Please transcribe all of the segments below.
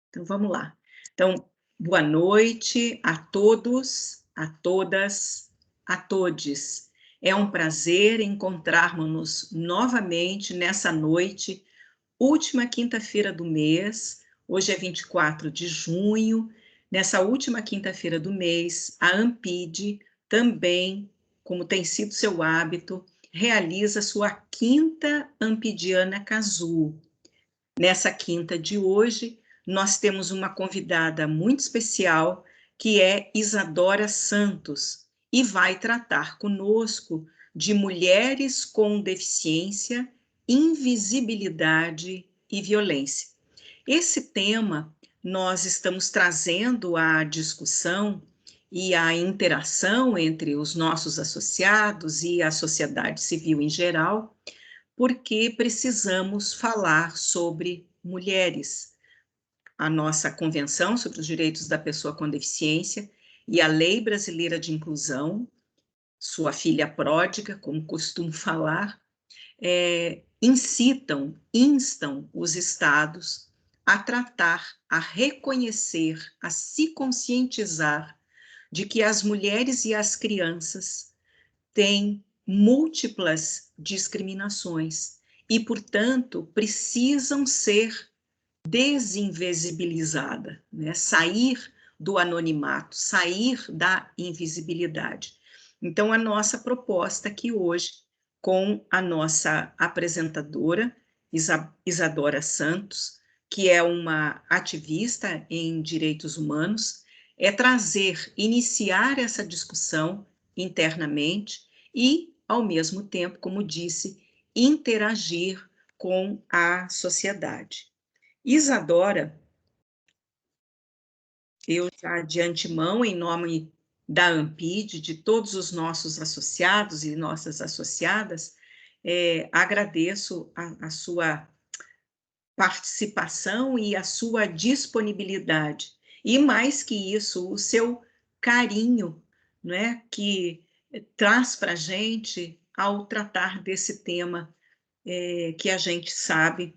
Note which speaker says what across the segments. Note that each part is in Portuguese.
Speaker 1: Então vamos lá. Então, boa noite a todos, a todas, a todes. É um prazer encontrarmos-nos novamente nessa noite, última quinta-feira do mês. Hoje é 24 de junho. Nessa última quinta-feira do mês, a Ampid também, como tem sido seu hábito, realiza sua quinta Ampidiana Casulo. Nessa quinta de hoje, nós temos uma convidada muito especial, que é Isadora Santos, e vai tratar conosco de mulheres com deficiência, invisibilidade e violência. Esse tema nós estamos trazendo à discussão e à interação entre os nossos associados e a sociedade civil em geral, porque precisamos falar sobre mulheres. A nossa Convenção sobre os Direitos da Pessoa com Deficiência e a Lei Brasileira de Inclusão, sua filha pródiga, como costumo falar, instam os estados a tratar, a reconhecer, a se conscientizar de que as mulheres e as crianças têm múltiplas discriminações e, portanto, precisam ser desinvisibilizadas, né? Sair do anonimato, sair da invisibilidade. Então, a nossa proposta aqui hoje, com a nossa apresentadora, Isadora Santos, que é uma ativista em direitos humanos, é trazer, iniciar essa discussão internamente e, ao mesmo tempo, como disse, interagir com a sociedade. Isadora, eu já de antemão, em nome da Ampid, de todos os nossos associados e nossas associadas, agradeço a sua participação e a sua disponibilidade. E mais que isso, o seu carinho, não é, que traz para a gente ao tratar desse tema que a gente sabe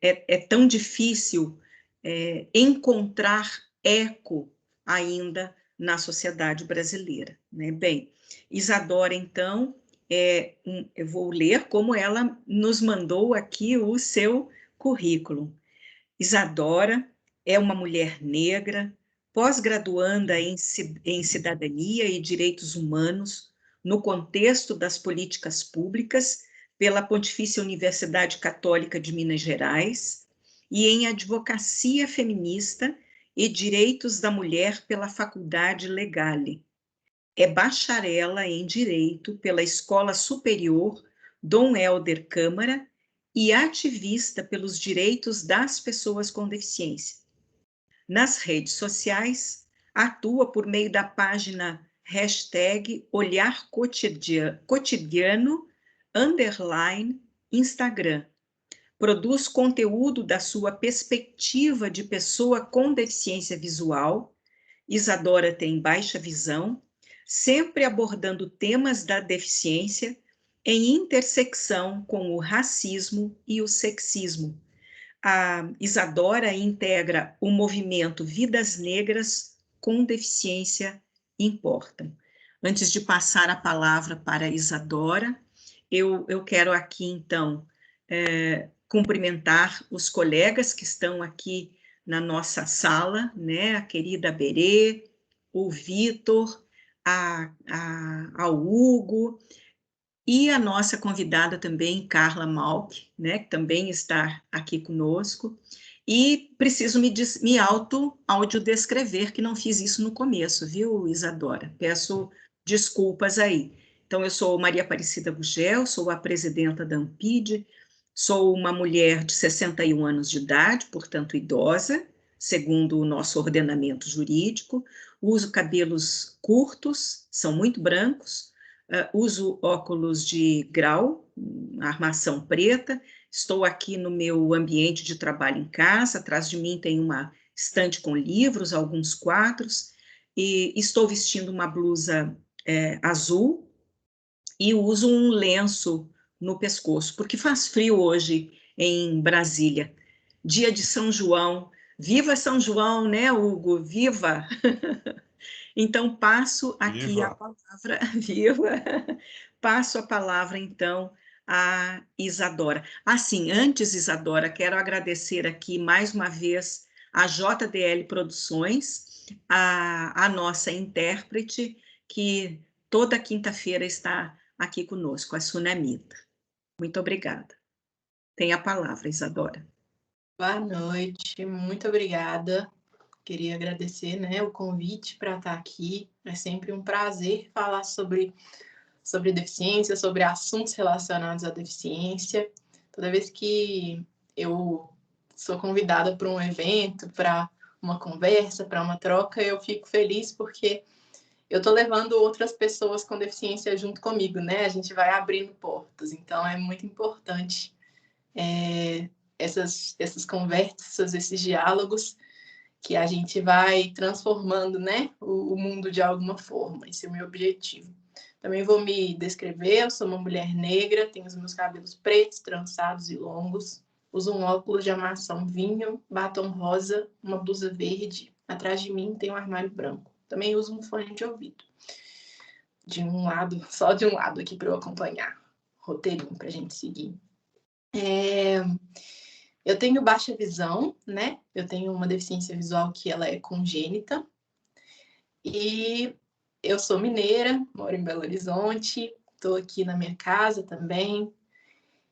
Speaker 1: é tão difícil encontrar eco ainda na sociedade brasileira, né? Bem, Isadora, então, eu vou ler como ela nos mandou aqui o seu currículo. Isadora é uma mulher negra, pós-graduanda em Cidadania e Direitos Humanos, no contexto das políticas públicas, pela Pontifícia Universidade Católica de Minas Gerais, e em Advocacia Feminista e Direitos da Mulher pela Faculdade Legale. É bacharela em Direito pela Escola Superior Dom Helder Câmara e ativista pelos direitos das pessoas com deficiência. Nas redes sociais, atua por meio da página #Olhar Cotidiano _Instagram. Produz conteúdo da sua perspectiva de pessoa com deficiência visual. Isadora tem baixa visão, sempre abordando temas da deficiência em intersecção com o racismo e o sexismo. A Isadora integra o movimento Vidas Negras com Deficiência Importam. Antes de passar a palavra para a Isadora, eu quero aqui, então, cumprimentar os colegas que estão aqui na nossa sala, né? A querida Berê, o Vitor, ao Hugo, e a nossa convidada também, Carla Malk, né, que também está aqui conosco. E preciso me audiodescrever, que não fiz isso no começo, viu, Isadora? Peço desculpas aí. Então, eu sou Maria Aparecida Gugel, sou a presidenta da Ampid, sou uma mulher de 61 anos de idade, portanto idosa, segundo o nosso ordenamento jurídico, uso cabelos curtos, são muito brancos, uso óculos de grau, armação preta, estou aqui no meu ambiente de trabalho em casa, atrás de mim tem uma estante com livros, alguns quadros, e estou vestindo uma blusa azul e uso um lenço no pescoço, porque faz frio hoje em Brasília. Dia de São João, Viva São João, né, Hugo? Viva! Então, passo aqui a
Speaker 2: Viva!
Speaker 1: palavra, viva! Passo a palavra, então, a Isadora. Assim, antes, Isadora, quero agradecer aqui mais uma vez a JDL Produções, a nossa intérprete, que toda quinta-feira está aqui conosco, a Sunamita. Muito obrigada. Tem a palavra, Isadora.
Speaker 3: Boa noite, muito obrigada. Queria agradecer, né, o convite para estar aqui. É sempre um prazer falar sobre deficiência, sobre assuntos relacionados à deficiência. Toda vez que eu sou convidada para um evento, para uma conversa, para uma troca, eu fico feliz porque eu estou levando outras pessoas com deficiência junto comigo, né? A gente vai abrindo portas. Então, é muito importante essas conversas, esses diálogos, que a gente vai transformando, né, o mundo de alguma forma. Esse é o meu objetivo. Também vou me descrever, eu sou uma mulher negra, tenho os meus cabelos pretos, trançados e longos, uso um óculos de armação vinho, batom rosa, uma blusa verde, atrás de mim tem um armário branco. Também uso um fone de ouvido. De um lado, só de um lado aqui para eu acompanhar. Roteirinho para a gente seguir. Eu tenho baixa visão, né? Eu tenho uma deficiência visual que ela é congênita. E eu sou mineira, moro em Belo Horizonte, estou aqui na minha casa também.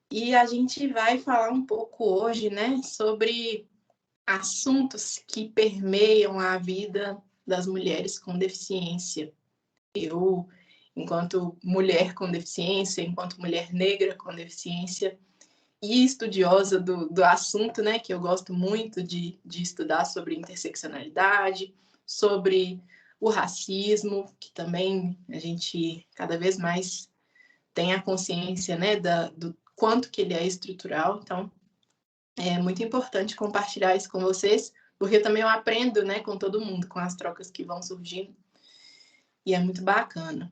Speaker 3: E a gente vai falar um pouco hoje, né, sobre assuntos que permeiam a vida das mulheres com deficiência. Eu, enquanto mulher com deficiência, enquanto mulher negra com deficiência, e estudiosa do assunto, né, que eu gosto muito de estudar sobre interseccionalidade, sobre o racismo, que também a gente cada vez mais tem a consciência, né, do quanto que ele é estrutural. Então, é muito importante compartilhar isso com vocês, porque também eu aprendo, né, com todo mundo, com as trocas que vão surgindo, e é muito bacana.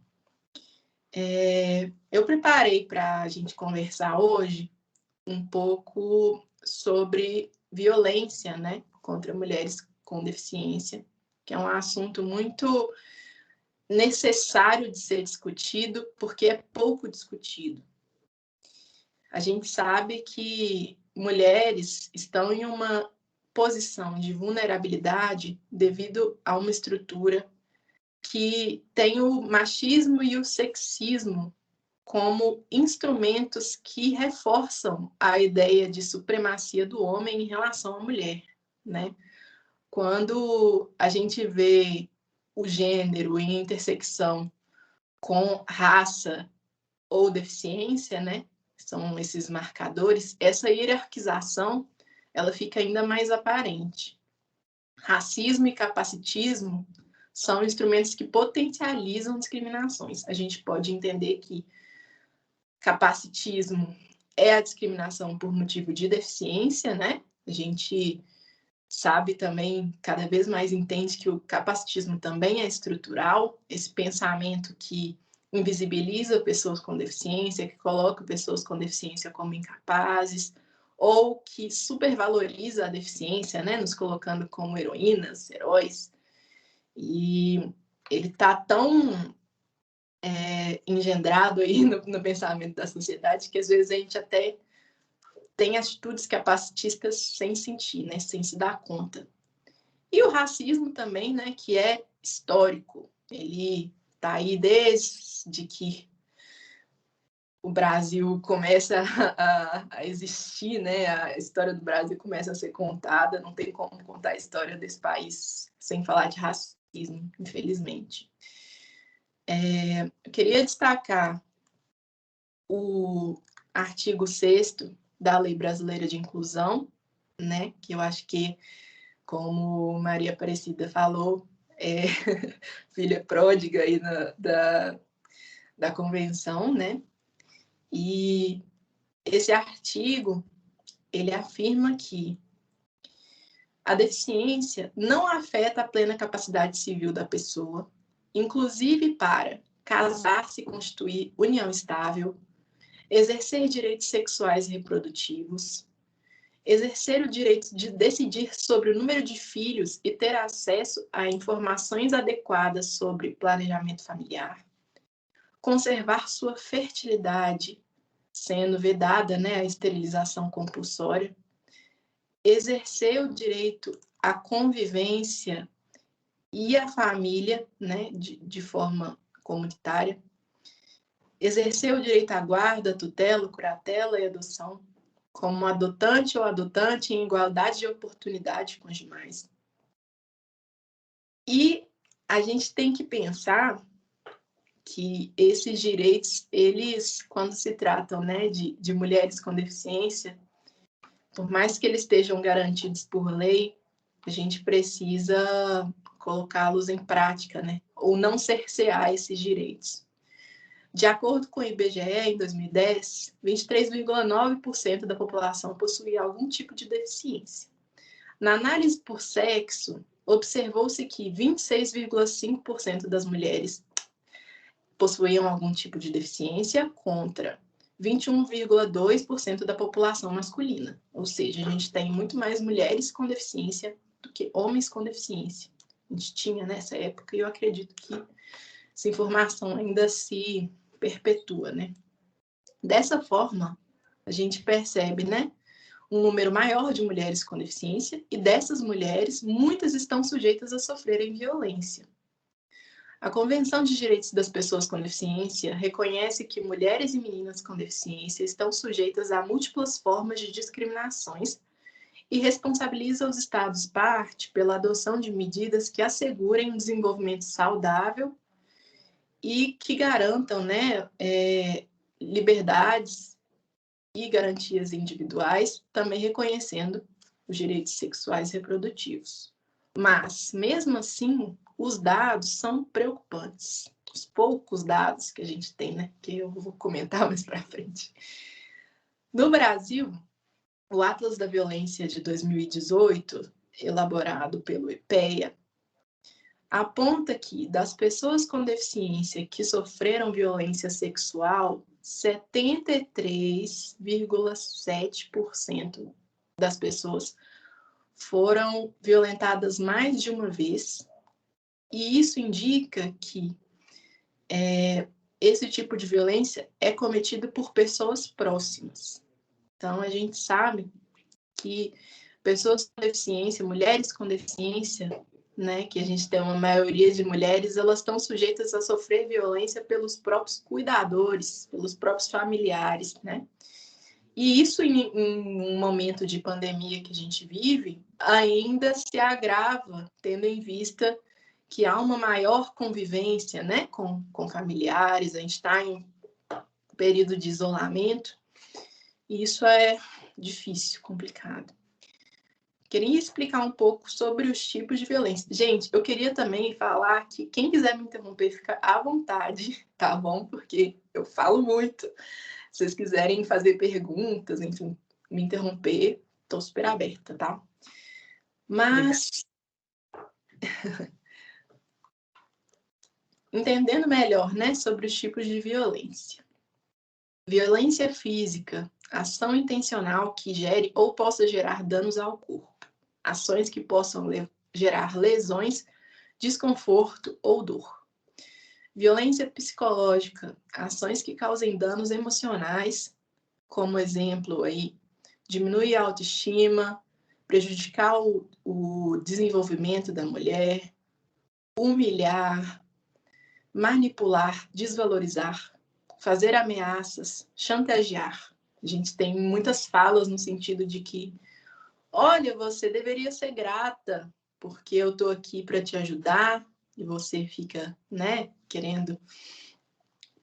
Speaker 3: Eu preparei para a gente conversar hoje um pouco sobre violência, né, contra mulheres com deficiência, que é um assunto muito necessário de ser discutido, porque é pouco discutido. A gente sabe que mulheres estão em uma posição de vulnerabilidade devido a uma estrutura que tem o machismo e o sexismo como instrumentos que reforçam a ideia de supremacia do homem em relação à mulher, né? Quando a gente vê o gênero em intersecção com raça ou deficiência, né? São esses marcadores, essa hierarquização, ela fica ainda mais aparente. Racismo e capacitismo são instrumentos que potencializam discriminações. A gente pode entender que capacitismo é a discriminação por motivo de deficiência, né? A gente sabe também, cada vez mais entende que o capacitismo também é estrutural, esse pensamento que invisibiliza pessoas com deficiência, que coloca pessoas com deficiência como incapazes, ou que supervaloriza a deficiência, né? Nos colocando como heroínas, heróis. E ele está tão engendrado aí no pensamento da sociedade, que às vezes a gente até tem atitudes capacitistas sem sentir, né, sem se dar conta. E o racismo também, né, que é histórico, ele está aí desde que o Brasil começa a existir, né, a história do Brasil começa a ser contada, não tem como contar a história desse país sem falar de racismo, infelizmente. Eu queria destacar o artigo 6º da Lei Brasileira de Inclusão, né, que eu acho que, como Maria Aparecida falou, é filha pródiga aí da convenção, né? E esse artigo, ele afirma que a deficiência não afeta a plena capacidade civil da pessoa, inclusive para casar-se e constituir união estável, exercer direitos sexuais e reprodutivos, exercer o direito de decidir sobre o número de filhos e ter acesso a informações adequadas sobre planejamento familiar, conservar sua fertilidade, sendo vedada, né, a esterilização compulsória, exercer o direito à convivência e à família, né, de forma comunitária, exercer o direito à guarda, tutela, curatela e adoção, como adotante ou adotante em igualdade de oportunidade com os demais. E a gente tem que pensar que esses direitos, eles, quando se tratam, né, de mulheres com deficiência, por mais que eles estejam garantidos por lei, a gente precisa colocá-los em prática, né, ou não cercear esses direitos. De acordo com o IBGE, em 2010, 23,9% da população possuía algum tipo de deficiência. Na análise por sexo, observou-se que 26,5% das mulheres possuíam algum tipo de deficiência contra 21,2% da população masculina. Ou seja, a gente tem muito mais mulheres com deficiência do que homens com deficiência. A gente tinha nessa época e eu acredito que essa informação ainda se perpetua, né? Dessa forma, a gente percebe, né, um número maior de mulheres com deficiência e dessas mulheres, muitas estão sujeitas a sofrerem violência. A Convenção de Direitos das Pessoas com Deficiência reconhece que mulheres e meninas com deficiência estão sujeitas a múltiplas formas de discriminações e responsabiliza os Estados-parte pela adoção de medidas que assegurem um desenvolvimento saudável e que garantam, né, liberdades e garantias individuais, também reconhecendo os direitos sexuais e reprodutivos. Mas, mesmo assim, os dados são preocupantes. Os poucos dados que a gente tem, né, que eu vou comentar mais para frente. No Brasil, o Atlas da Violência de 2018, elaborado pelo IPEA, aponta que das pessoas com deficiência que sofreram violência sexual, 73,7% das pessoas foram violentadas mais de uma vez, e isso indica que esse tipo de violência é cometido por pessoas próximas. Então, a gente sabe que pessoas com deficiência, mulheres com deficiência, né, que a gente tem uma maioria de mulheres, elas estão sujeitas a sofrer violência pelos próprios cuidadores, pelos próprios familiares, né? E isso, em um momento de pandemia que a gente vive, ainda se agrava, tendo em vista que há uma maior convivência, né, com familiares, a gente está em um período de isolamento, e isso é difícil, complicado. Queria explicar um pouco sobre os tipos de violência. Gente, eu queria também falar que quem quiser me interromper, fica à vontade, tá bom? Porque eu falo muito. Se vocês quiserem fazer perguntas, enfim, me interromper, estou super aberta, tá? Mas, entendendo melhor, né, sobre os tipos de violência. Violência física, ação intencional que gere ou possa gerar danos ao corpo. Ações que possam gerar lesões, desconforto ou dor. Violência psicológica, ações que causem danos emocionais, como exemplo aí, diminuir a autoestima, prejudicar o desenvolvimento da mulher, humilhar, manipular, desvalorizar, fazer ameaças, chantagear. A gente tem muitas falas no sentido de que, olha, você deveria ser grata, porque eu estou aqui para te ajudar, e você fica, né, querendo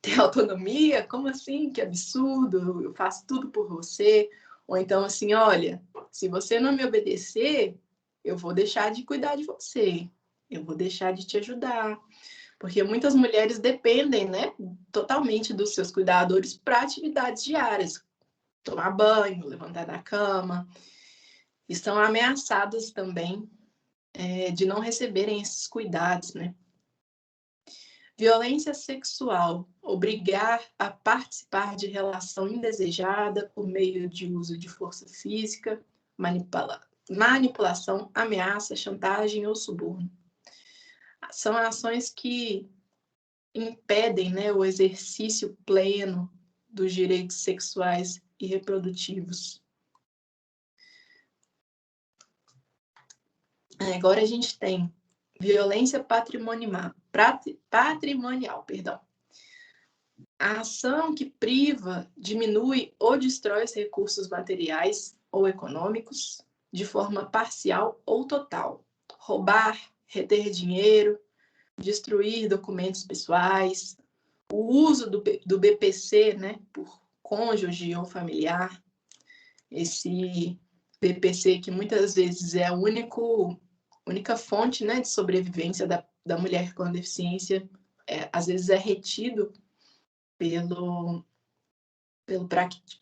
Speaker 3: ter autonomia? Como assim? Que absurdo, eu faço tudo por você. Ou então assim, olha, se você não me obedecer, eu vou deixar de cuidar de você, eu vou deixar de te ajudar. Porque muitas mulheres dependem, né, totalmente dos seus cuidadores para atividades diárias. Tomar banho, levantar da cama. E são ameaçadas também de não receberem esses cuidados, né? Violência sexual, obrigar a participar de relação indesejada por meio de uso de força física manipulação, ameaça, chantagem ou suborno. São ações que impedem, né, o exercício pleno dos direitos sexuais e reprodutivos. Agora a gente tem violência patrimonial, a ação que priva, diminui ou destrói os recursos materiais ou econômicos de forma parcial ou total. Roubar, reter dinheiro, destruir documentos pessoais, o uso do BPC, né, por cônjuge ou familiar, esse BPC que muitas vezes é a única fonte, né, de sobrevivência da mulher com deficiência, às vezes é retido pelo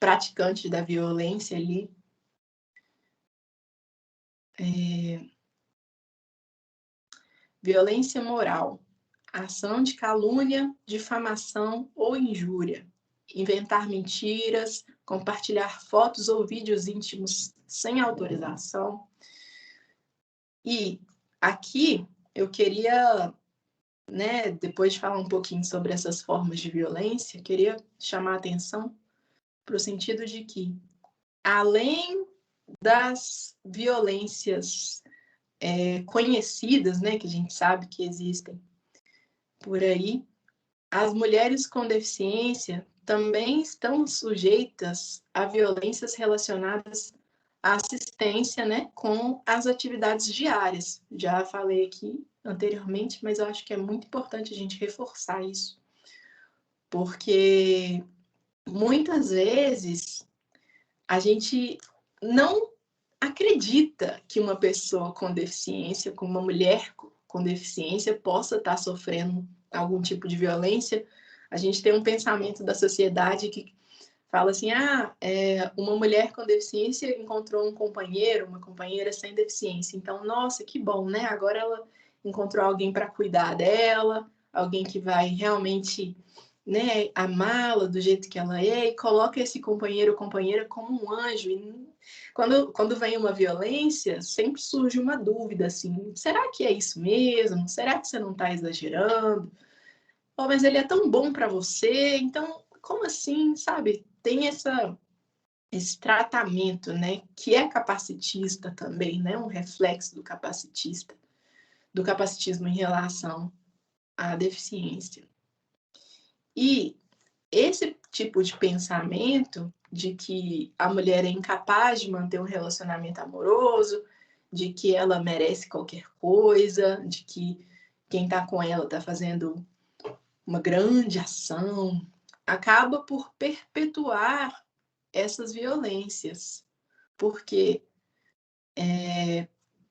Speaker 3: praticante da violência ali. Violência moral, ação de calúnia, difamação ou injúria, inventar mentiras, compartilhar fotos ou vídeos íntimos sem autorização. E aqui eu queria, né, depois de falar um pouquinho sobre essas formas de violência, queria chamar a atenção para o sentido de que, além das violências conhecidas, né, que a gente sabe que existem por aí, as mulheres com deficiência também estão sujeitas a violências relacionadas à assistência, né, com as atividades diárias. Já falei aqui anteriormente, mas eu acho que é muito importante a gente reforçar isso, porque muitas vezes a gente não acredita que uma pessoa com deficiência, com uma mulher com deficiência, possa estar sofrendo algum tipo de violência. A gente tem um pensamento da sociedade que fala assim, uma mulher com deficiência encontrou um companheiro, uma companheira sem deficiência. Então, nossa, que bom, né? Agora ela encontrou alguém para cuidar dela, alguém que vai realmente, né, amá-la do jeito que ela é, e coloca esse companheiro ou companheira como um anjo. E quando vem uma violência, sempre surge uma dúvida, assim, será que é isso mesmo? Será que você não está exagerando? Oh, mas ele é tão bom para você, então, como assim, sabe? Tem esse tratamento, né, que é capacitista também, né, um reflexo do capacitismo em relação à deficiência. E esse tipo de pensamento de que a mulher é incapaz de manter um relacionamento amoroso, de que ela merece qualquer coisa, de que quem está com ela está fazendo uma grande ação, acaba por perpetuar essas violências. Porque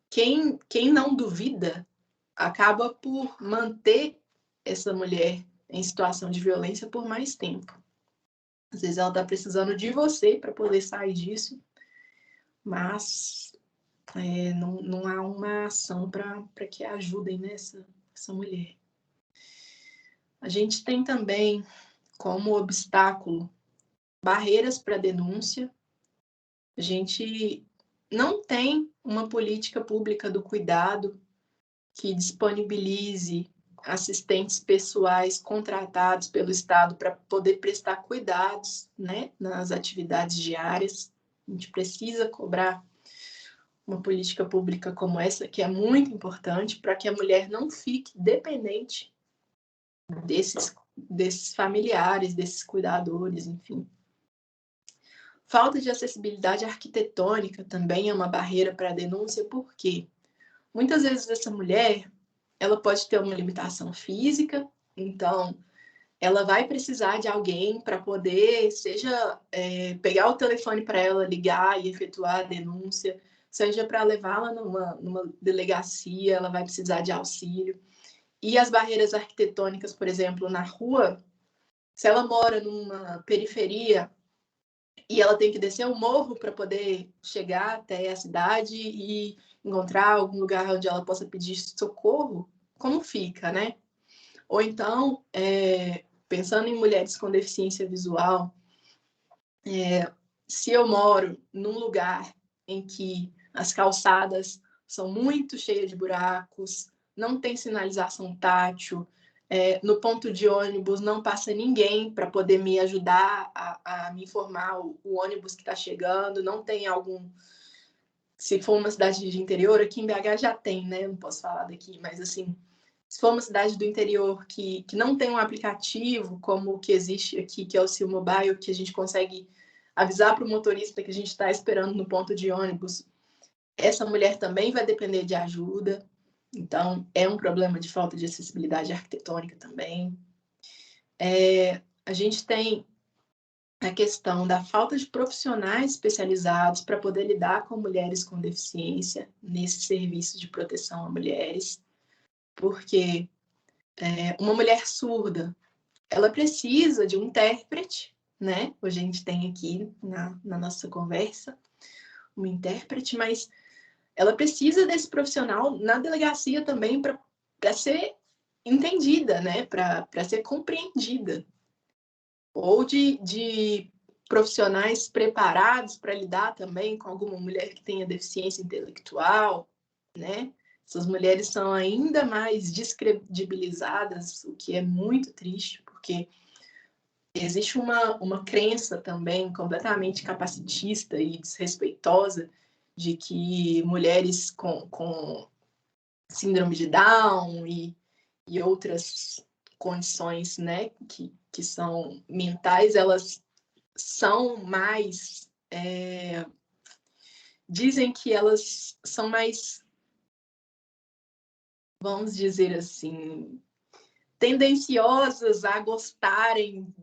Speaker 3: quem não duvida acaba por manter essa mulher em situação de violência por mais tempo. Às vezes ela está precisando de você para poder sair disso, mas não há uma ação para que ajudem nessa mulher. A gente tem também como obstáculo barreiras para denúncia. A gente não tem uma política pública do cuidado que disponibilize assistentes pessoais contratados pelo Estado para poder prestar cuidados, né, nas atividades diárias. A gente precisa cobrar uma política pública como essa, que é muito importante para que a mulher não fique dependente desses familiares, desses cuidadores, enfim. Falta de acessibilidade arquitetônica também é uma barreira para a denúncia, porque muitas vezes essa mulher ela pode ter uma limitação física, então ela vai precisar de alguém para poder, seja pegar o telefone para ela, ligar e efetuar a denúncia, seja para levá-la numa delegacia, ela vai precisar de auxílio. E as barreiras arquitetônicas, por exemplo, na rua, se ela mora numa periferia e ela tem que descer o morro para poder chegar até a cidade e encontrar algum lugar onde ela possa pedir socorro, como fica, né? Ou então, pensando em mulheres com deficiência visual, se eu moro num lugar em que as calçadas são muito cheias de buracos, não tem sinalização tátil, no ponto de ônibus não passa ninguém para poder me ajudar a me informar o ônibus que está chegando, não tem algum... Se for uma cidade de interior, aqui em BH já tem, né? Não posso falar daqui, mas assim, se for uma cidade do interior que não tem um aplicativo como o que existe aqui, que é o Sil Mobile, que a gente consegue avisar para o motorista que a gente está esperando no ponto de ônibus, essa mulher também vai depender de ajuda. Então, é um problema de falta de acessibilidade arquitetônica também. A gente tem a questão da falta de profissionais especializados para poder lidar com mulheres com deficiência nesse serviço de proteção a mulheres, porque uma mulher surda, ela precisa de um intérprete, né? Hoje a gente tem aqui na nossa conversa um intérprete, mas ela precisa desse profissional na delegacia também para ser entendida, né? Para ser compreendida. Ou de profissionais preparados para lidar também com alguma mulher que tenha deficiência intelectual, né? Essas mulheres são ainda mais descredibilizadas, o que é muito triste, porque existe uma crença também completamente capacitista e desrespeitosa de que mulheres com síndrome de Down e outras condições, né, que são mentais, elas são mais... dizem que elas são mais, vamos dizer assim, tendenciosas a gostarem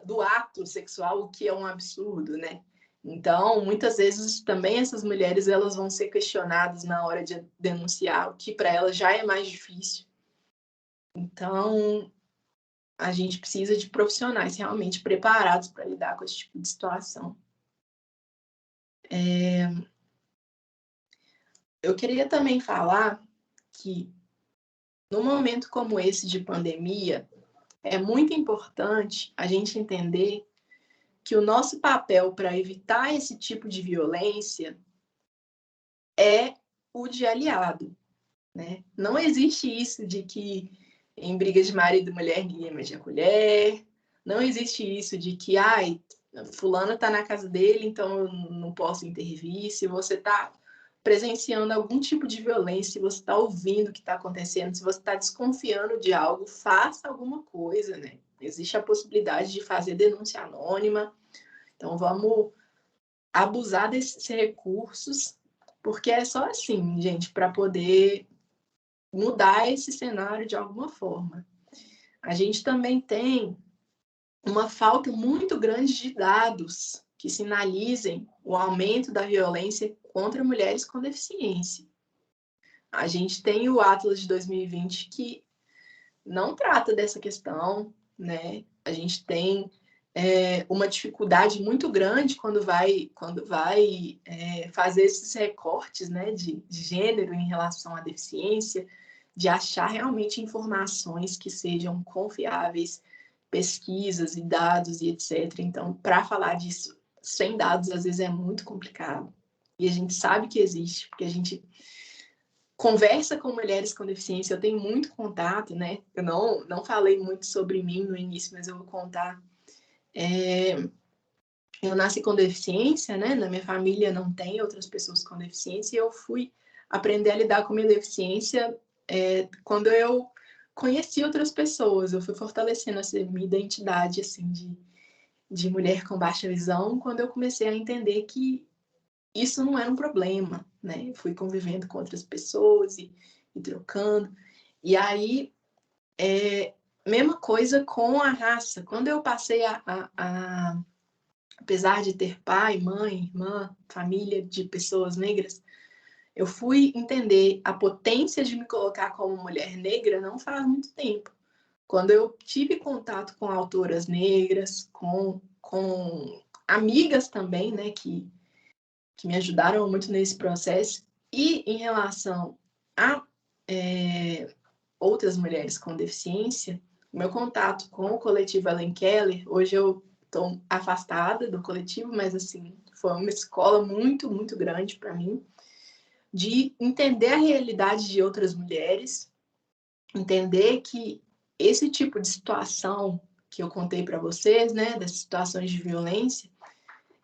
Speaker 3: do ato sexual, o que é um absurdo, né? Então, muitas vezes também essas mulheres elas vão ser questionadas na hora de denunciar, o que para elas já é mais difícil. Então, a gente precisa de profissionais realmente preparados para lidar com esse tipo de situação. Eu queria também falar que, num momento como esse de pandemia, é muito importante a gente entender que o nosso papel para evitar esse tipo de violência é o de aliado, né? Não existe isso de que em brigas de marido e mulher ninguém mexe a colher, não existe isso de que, fulano está na casa dele, então eu não posso intervir. Se você está presenciando algum tipo de violência, se você está ouvindo o que está acontecendo, se você está desconfiando de algo, faça alguma coisa, né? Existe a possibilidade de fazer denúncia anônima. Então, vamos abusar desses recursos, porque é só assim, gente, para poder mudar esse cenário de alguma forma. A gente também tem uma falta muito grande de dados que sinalizem o aumento da violência contra mulheres com deficiência. A gente tem o Atlas de 2020 que não trata dessa questão, né? A gente tem uma dificuldade muito grande quando vai fazer esses recortes, né, de gênero em relação à deficiência, de achar realmente informações que sejam confiáveis, pesquisas e dados e etc. Então, para falar disso sem dados, às vezes é muito complicado. E a gente sabe que existe, porque a gente conversa com mulheres com deficiência, eu tenho muito contato, né? Eu não falei muito sobre mim no início, mas eu vou contar. Eu nasci com deficiência, né? Na minha família não tem outras pessoas com deficiência, e eu fui aprender a lidar com minha deficiência quando eu conheci outras pessoas. Eu fui fortalecendo essa minha identidade, assim, de mulher com baixa visão, quando eu comecei a entender que isso não era um problema, né? Eu fui convivendo com outras pessoas e trocando. E aí, mesma coisa com a raça. Quando eu passei apesar de ter pai, mãe, irmã, família de pessoas negras, eu fui entender a potência de me colocar como mulher negra não faz muito tempo. Quando eu tive contato com autoras negras, com amigas também, né, que me ajudaram muito nesse processo, e em relação a outras mulheres com deficiência, meu contato com o coletivo Ellen Keller, hoje eu estou afastada do coletivo, mas assim, foi uma escola muito, muito grande para mim, de entender a realidade de outras mulheres, entender que esse tipo de situação que eu contei para vocês, né, das situações de violência,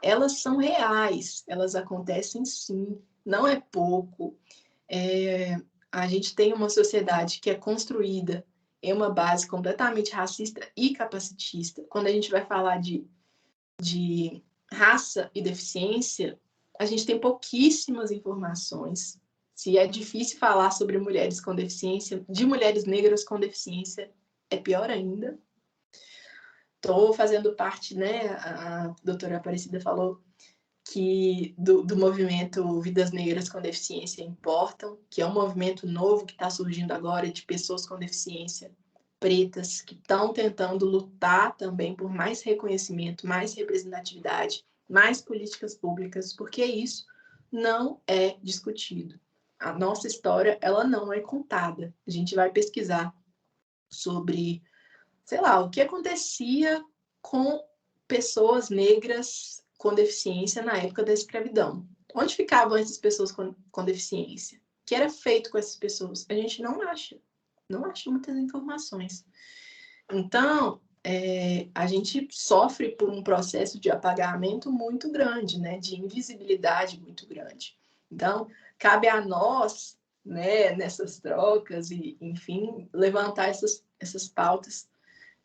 Speaker 3: elas são reais, elas acontecem sim, não é pouco. A gente tem uma sociedade que é construída em uma base completamente racista e capacitista. Quando a gente vai falar de raça e deficiência, a gente tem pouquíssimas informações. Se é difícil falar sobre mulheres com deficiência, de mulheres negras com deficiência, é pior ainda. Estou fazendo parte, né? A doutora Aparecida falou que do movimento Vidas Negras com Deficiência Importam, que é um movimento novo que está surgindo agora de pessoas com deficiência pretas que estão tentando lutar também por mais reconhecimento, mais representatividade, mais políticas públicas, porque isso não é discutido. A nossa história, ela não é contada. A gente vai pesquisar sobre, sei lá, o que acontecia com pessoas negras com deficiência na época da escravidão. Onde ficavam essas pessoas com deficiência? O que era feito com essas pessoas? A gente não acha muitas informações. Então, a gente sofre por um processo de apagamento muito grande, né? De invisibilidade muito grande. Então, cabe a nós, né, nessas trocas e, enfim, levantar essas pautas,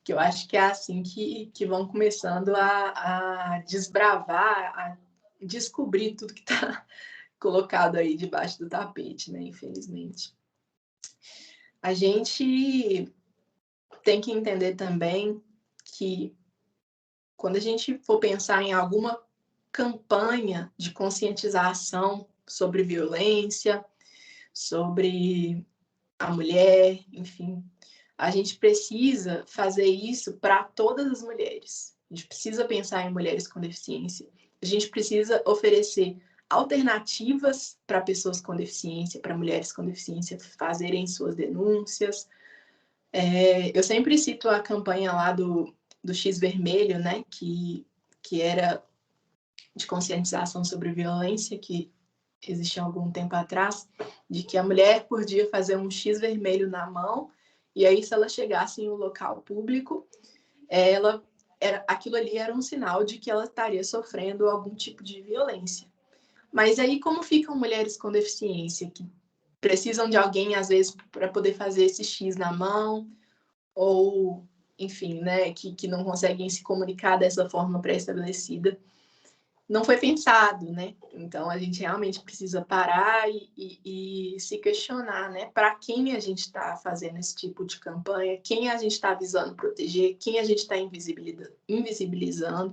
Speaker 3: que eu acho que é assim que vão começando a desbravar, a descobrir tudo que está colocado aí debaixo do tapete, né? Infelizmente. A gente tem que entender também que quando a gente for pensar em alguma campanha de conscientização sobre violência, sobre a mulher, enfim, a gente precisa fazer isso para todas as mulheres. A gente precisa pensar em mulheres com deficiência. A gente precisa oferecer alternativas para pessoas com deficiência, para mulheres com deficiência fazerem suas denúncias. Eu sempre cito a campanha lá do X Vermelho, né, que era de conscientização sobre violência, que existe há algum tempo atrás, de que a mulher podia fazer um X vermelho na mão, e aí se ela chegasse em um local público, aquilo ali era um sinal de que ela estaria sofrendo algum tipo de violência. Mas aí como ficam mulheres com deficiência, que precisam de alguém, às vezes, para poder fazer esse X na mão, ou, enfim, né, que não conseguem se comunicar dessa forma pré-estabelecida? Não foi pensado, né? Então a gente realmente precisa parar e se questionar, né? Para quem a gente está fazendo esse tipo de campanha, quem a gente está visando proteger, quem a gente está invisibilizando,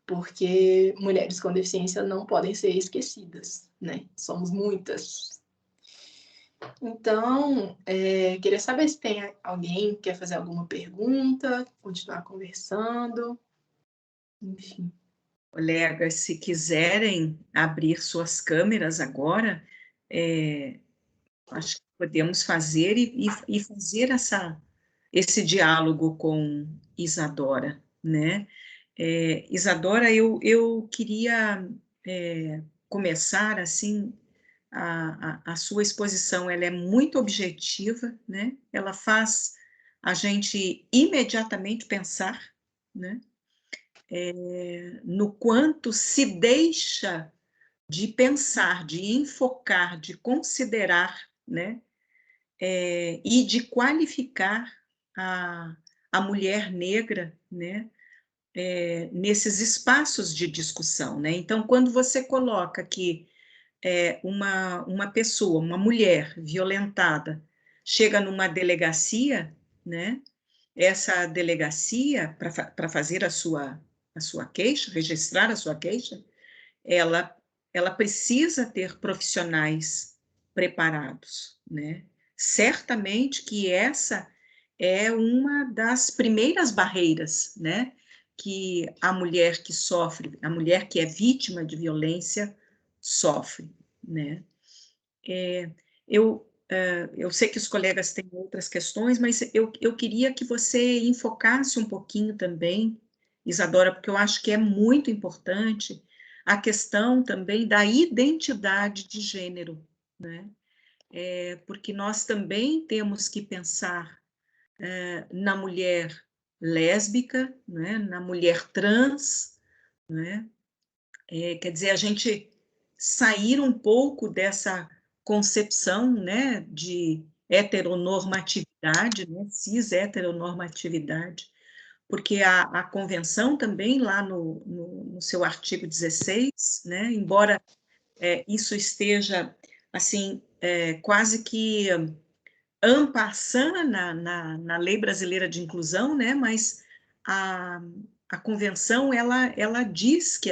Speaker 3: porque mulheres com deficiência não podem ser esquecidas, né? Somos muitas. Então, queria saber se tem alguém que quer fazer alguma pergunta, continuar conversando, enfim.
Speaker 1: Colegas, se quiserem abrir suas câmeras agora, acho que podemos fazer e fazer esse diálogo com Isadora, né? Isadora, eu queria começar assim, a sua exposição, ela é muito objetiva, né? Ela faz a gente imediatamente pensar, né? No quanto se deixa de pensar, de enfocar, de considerar, né? E de qualificar a mulher negra, né? Nesses espaços de discussão, né? Então, quando você coloca que uma pessoa, uma mulher violentada, chega numa delegacia, né? Essa delegacia, para fazer a sua queixa, registrar a sua queixa, ela precisa ter profissionais preparados, né? Certamente que essa é uma das primeiras barreiras, né? Que a mulher que sofre, a mulher que é vítima de violência sofre, né? Eu sei que os colegas têm outras questões, mas eu queria que você enfocasse um pouquinho também, Isadora, porque eu acho que é muito importante a questão também da identidade de gênero, né? Porque nós também temos que pensar na mulher lésbica, né? Na mulher trans, né? Quer dizer, a gente sair um pouco dessa concepção, né, de heteronormatividade, né, cis-heteronormatividade, porque a convenção também, lá no seu artigo 16, né, embora isso esteja, assim, quase que en passant na lei brasileira de inclusão, né, mas a, a convenção, ela diz que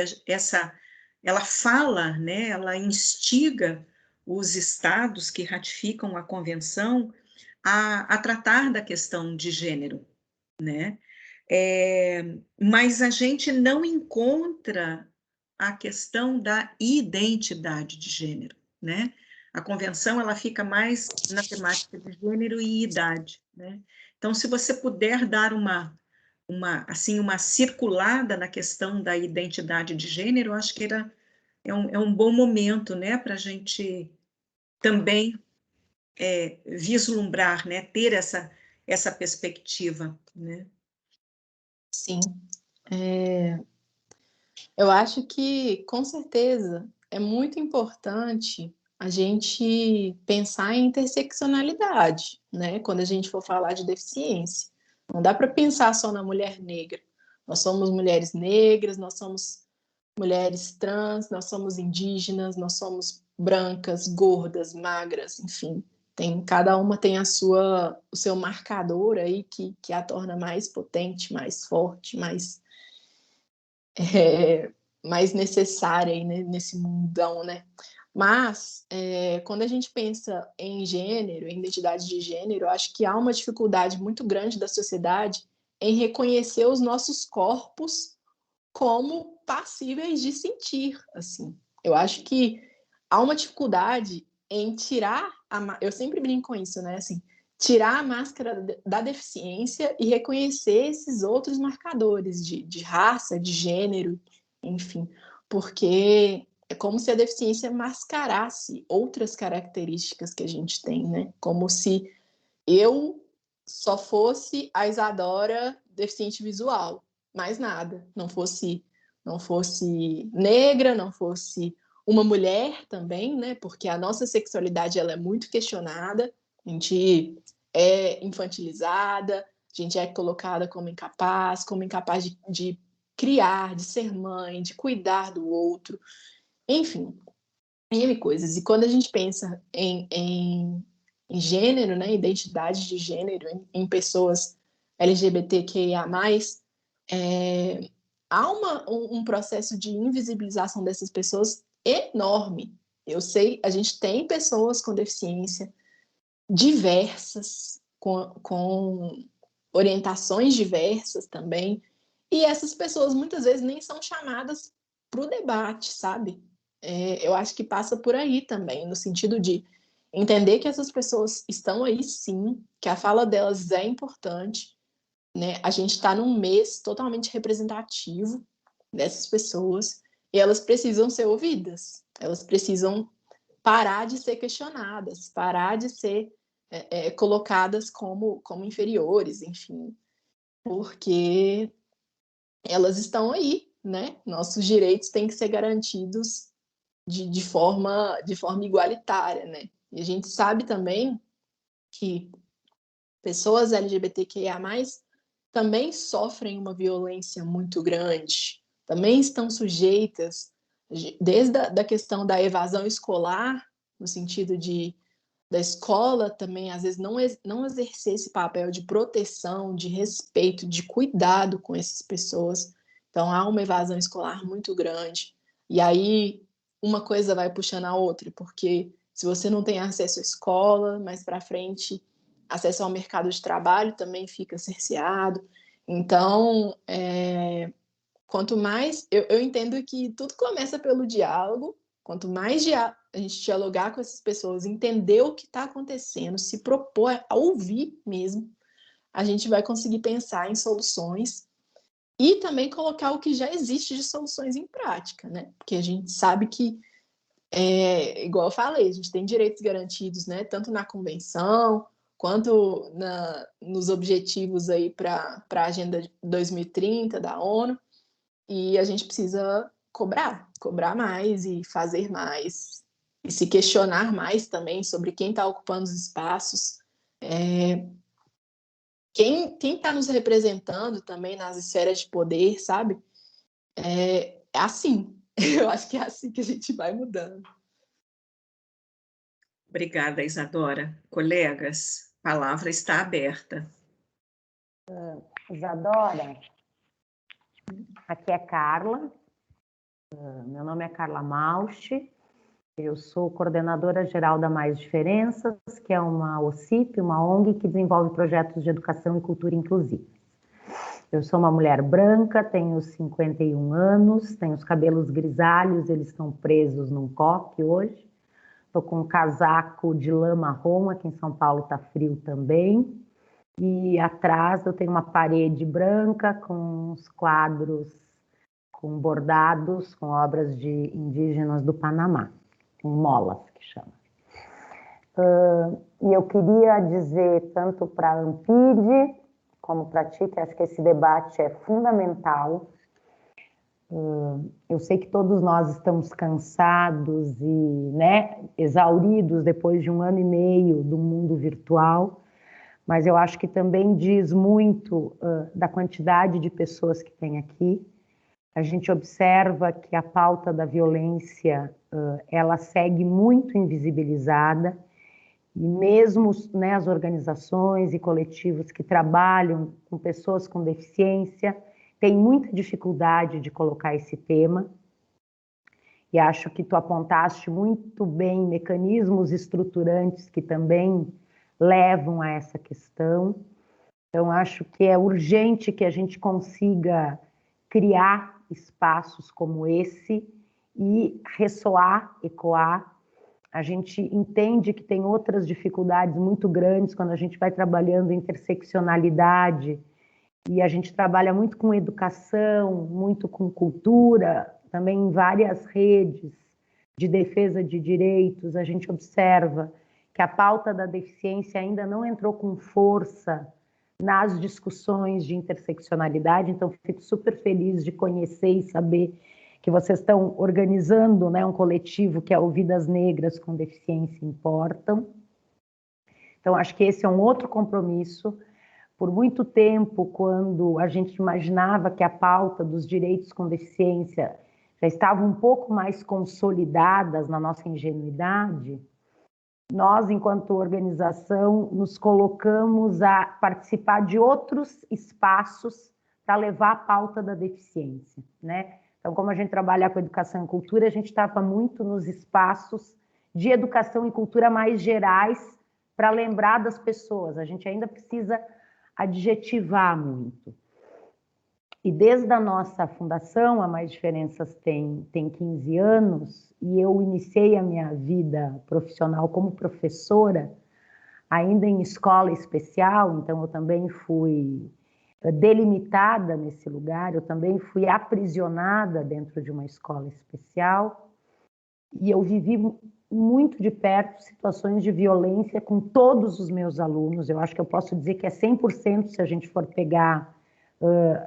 Speaker 1: ela fala, né, ela instiga os estados que ratificam a convenção a tratar da questão de gênero, né? Mas a gente não encontra a questão da identidade de gênero, né? A convenção, ela fica mais na temática de gênero e idade, né? Então, se você puder dar assim, uma circulada na questão da identidade de gênero, eu acho que é um bom momento, né, para a gente também vislumbrar, né, ter essa perspectiva, né?
Speaker 3: Sim. Eu acho que, com certeza, é muito importante a gente pensar em interseccionalidade, né? Quando a gente for falar de deficiência. Não dá para pensar só na mulher negra. Nós somos mulheres negras, nós somos mulheres trans, nós somos indígenas, nós somos brancas, gordas, magras, enfim. Cada uma tem o seu marcador aí que a torna mais potente, mais forte, é, mais necessária aí nesse mundão, né? Mas, quando a gente pensa em gênero, em identidade de gênero, eu acho que há uma dificuldade muito grande da sociedade em reconhecer os nossos corpos como passíveis de sentir, assim. Eu acho que há uma dificuldade em tirar eu sempre brinco com isso, né? Assim, tirar a máscara da deficiência e reconhecer esses outros marcadores de raça, de gênero, enfim, porque é como se a deficiência mascarasse outras características que a gente tem, né? Como se eu só fosse a Isadora deficiente visual, mais nada, não fosse negra, não fosse uma mulher também, né? Porque a nossa sexualidade ela é muito questionada, a gente é infantilizada, a gente é colocada como incapaz de criar, de ser mãe, de cuidar do outro, enfim, N coisas. E quando a gente pensa em gênero, né, identidade de gênero, em pessoas LGBTQIA+, há um processo de invisibilização dessas pessoas enorme. Eu sei, a gente tem pessoas com deficiência diversas, com orientações diversas também, e essas pessoas muitas vezes nem são chamadas para o debate, sabe? Eu acho que passa por aí também, no sentido de entender que essas pessoas estão aí sim, que a fala delas é importante, né? A gente está num mês totalmente representativo dessas pessoas e elas precisam ser ouvidas, elas precisam parar de ser questionadas, parar de ser colocadas como inferiores, enfim, porque elas estão aí, né? Nossos direitos têm que ser garantidos de forma igualitária, né? E a gente sabe também que pessoas LGBTQIA+, também sofrem uma violência muito grande, também estão sujeitas, desde a questão da evasão escolar, no sentido da escola também, às vezes, não exercer esse papel de proteção, de respeito, de cuidado com essas pessoas. Então, há uma evasão escolar muito grande. E aí, uma coisa vai puxando a outra, porque se você não tem acesso à escola, mais para frente, acesso ao mercado de trabalho também fica cerceado. Então, quanto mais... Eu entendo que tudo começa pelo diálogo. Quanto mais a gente dialogar com essas pessoas, entender o que está acontecendo, se propor a ouvir mesmo, a gente vai conseguir pensar em soluções e também colocar o que já existe de soluções em prática, né? Porque a gente sabe que, igual eu falei, a gente tem direitos garantidos, né? Tanto na convenção, quanto nos objetivos aí para a Agenda 2030 da ONU, e a gente precisa cobrar mais e fazer mais, e se questionar mais também sobre quem está ocupando os espaços, quem está nos representando também nas esferas de poder, sabe? É assim, eu acho que é assim que a gente vai mudando.
Speaker 1: Obrigada, Isadora. Colegas, a palavra está aberta.
Speaker 2: Isadora, aqui é Carla, meu nome é Carla Mausch, eu sou coordenadora geral da Mais Diferenças, que é uma OCIP, uma ONG que desenvolve projetos de educação e cultura inclusiva. Eu sou uma mulher branca, tenho 51 anos, tenho os cabelos grisalhos, eles estão presos num coque hoje. Estou com um casaco de lã marrom, aqui em São Paulo está frio também. E atrás eu tenho uma parede branca com uns quadros com bordados, com obras de indígenas do Panamá, com molas que chama. E eu queria dizer tanto para a Ampide como para ti, que acho que esse debate é fundamental. Eu sei que todos nós estamos cansados e, né, exauridos depois de 1 ano e meio do mundo virtual, mas eu acho que também diz muito da quantidade de pessoas que tem aqui. A gente observa que a pauta da violência, ela segue muito invisibilizada, e mesmo, né, as organizações e coletivos que trabalham com pessoas com deficiência têm muita dificuldade de colocar esse tema, e acho que tu apontaste muito bem mecanismos estruturantes que também levam a essa questão. Então, acho que é urgente que a gente consiga criar espaços como esse e ressoar, ecoar. A gente entende que tem outras dificuldades muito grandes quando a gente vai trabalhando interseccionalidade, e a gente trabalha muito com educação, muito com cultura, também em várias redes de defesa de direitos. A gente observa que a pauta da deficiência ainda não entrou com força nas discussões de interseccionalidade, então fico super feliz de conhecer e saber que vocês estão organizando, né, um coletivo que é o Vidas Negras com Deficiência Importam. Então, acho que esse é um outro compromisso. Por muito tempo, quando a gente imaginava que a pauta dos direitos com deficiência já estava um pouco mais consolidadas na nossa ingenuidade, nós, enquanto organização, nos colocamos a participar de outros espaços para levar a pauta da deficiência, né? Então, como a gente trabalha com educação e cultura, a gente estava muito nos espaços de educação e cultura mais gerais para lembrar das pessoas. A gente ainda precisa adjetivar muito. E desde a nossa fundação, a Mais Diferenças tem 15 anos, e eu iniciei a minha vida profissional como professora, ainda em escola especial, então eu também fui delimitada nesse lugar, eu também fui aprisionada dentro de uma escola especial, e eu vivi muito de perto situações de violência com todos os meus alunos. Eu acho que eu posso dizer que é 100% se a gente for pegar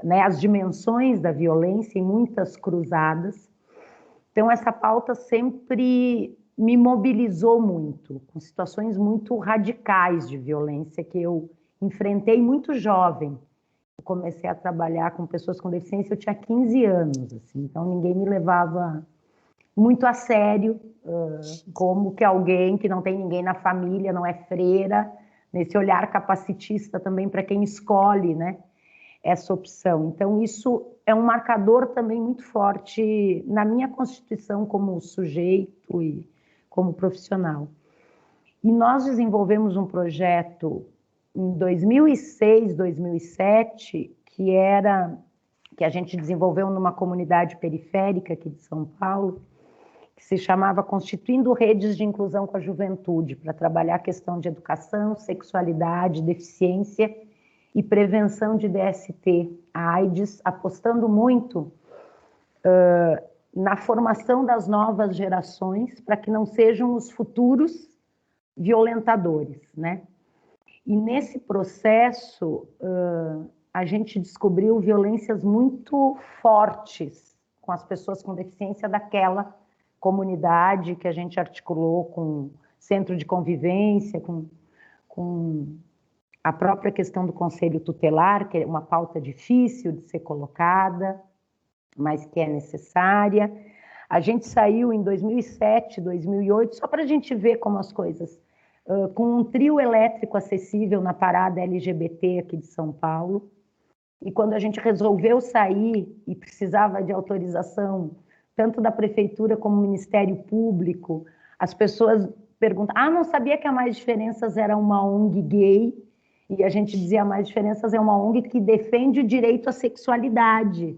Speaker 2: né, as dimensões da violência em muitas cruzadas. Então, essa pauta sempre me mobilizou muito, com situações muito radicais de violência que eu enfrentei muito jovem. Eu comecei a trabalhar com pessoas com deficiência, eu tinha 15 anos, assim, então ninguém me levava muito a sério, como que alguém que não tem ninguém na família, não é freira, nesse olhar capacitista também para quem escolhe, né, essa opção. Então, isso é um marcador também muito forte na minha constituição como sujeito e como profissional. E nós desenvolvemos um projeto em 2006, 2007, que a gente desenvolveu numa comunidade periférica aqui de São Paulo, que se chamava Constituindo Redes de Inclusão com a Juventude, para trabalhar a questão de educação, sexualidade, deficiência e prevenção de DST, a AIDS, apostando muito na formação das novas gerações para que não sejam os futuros violentadores, né? E nesse processo, a gente descobriu violências muito fortes com as pessoas com deficiência daquela comunidade que a gente articulou com centro de convivência, com a própria questão do conselho tutelar, que é uma pauta difícil de ser colocada, mas que é necessária. A gente saiu em 2007, 2008, só para a gente ver como as coisas... com um trio elétrico acessível na parada LGBT aqui de São Paulo. E quando a gente resolveu sair e precisava de autorização, tanto da prefeitura como do Ministério Público, as pessoas perguntam, não sabia que a Mais Diferenças era uma ONG gay, e a gente dizia, a Mais Diferenças é uma ONG que defende o direito à sexualidade,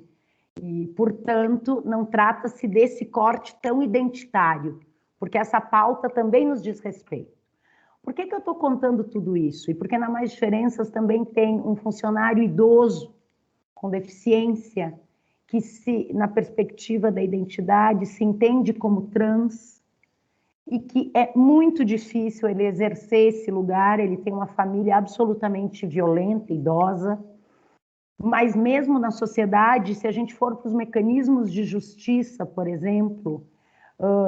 Speaker 2: e, portanto, não trata-se desse corte tão identitário, porque essa pauta também nos diz respeito. Por que eu estou contando tudo isso? E porque na Mais Diferenças também tem um funcionário idoso com deficiência que, na perspectiva da identidade, se entende como trans e que é muito difícil ele exercer esse lugar, ele tem uma família absolutamente violenta, idosa, mas mesmo na sociedade, se a gente for para os mecanismos de justiça, por exemplo,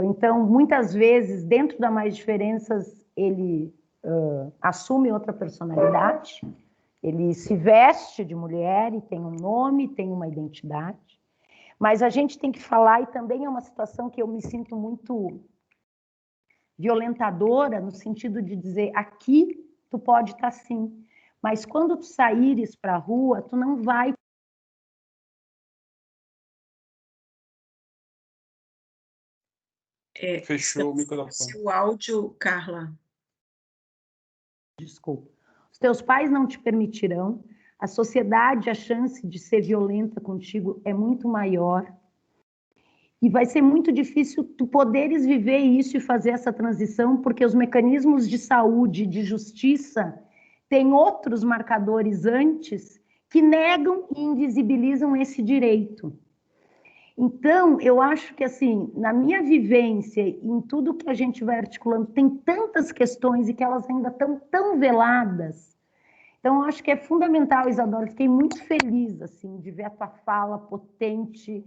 Speaker 2: então, muitas vezes, dentro da Mais Diferenças, ele assume outra personalidade, ele se veste de mulher e tem um nome, tem uma identidade, mas a gente tem que falar, e também é uma situação que eu me sinto muito violentadora, no sentido de dizer, aqui tu pode estar sim, mas quando tu saíres para a rua, tu não vai...
Speaker 4: Fechou o microfone.
Speaker 1: Seu áudio, Carla.
Speaker 2: Desculpa. Os teus pais não te permitirão, a sociedade, a chance de ser violenta contigo é muito maior, e vai ser muito difícil tu poderes viver isso e fazer essa transição, porque os mecanismos de saúde, de justiça, têm outros marcadores antes que negam e invisibilizam esse direito. Então, eu acho que, assim, na minha vivência, em tudo que a gente vai articulando, tem tantas questões e que elas ainda estão tão veladas. Então, eu acho que é fundamental, Isadora, fiquei muito feliz, assim, de ver a tua fala potente,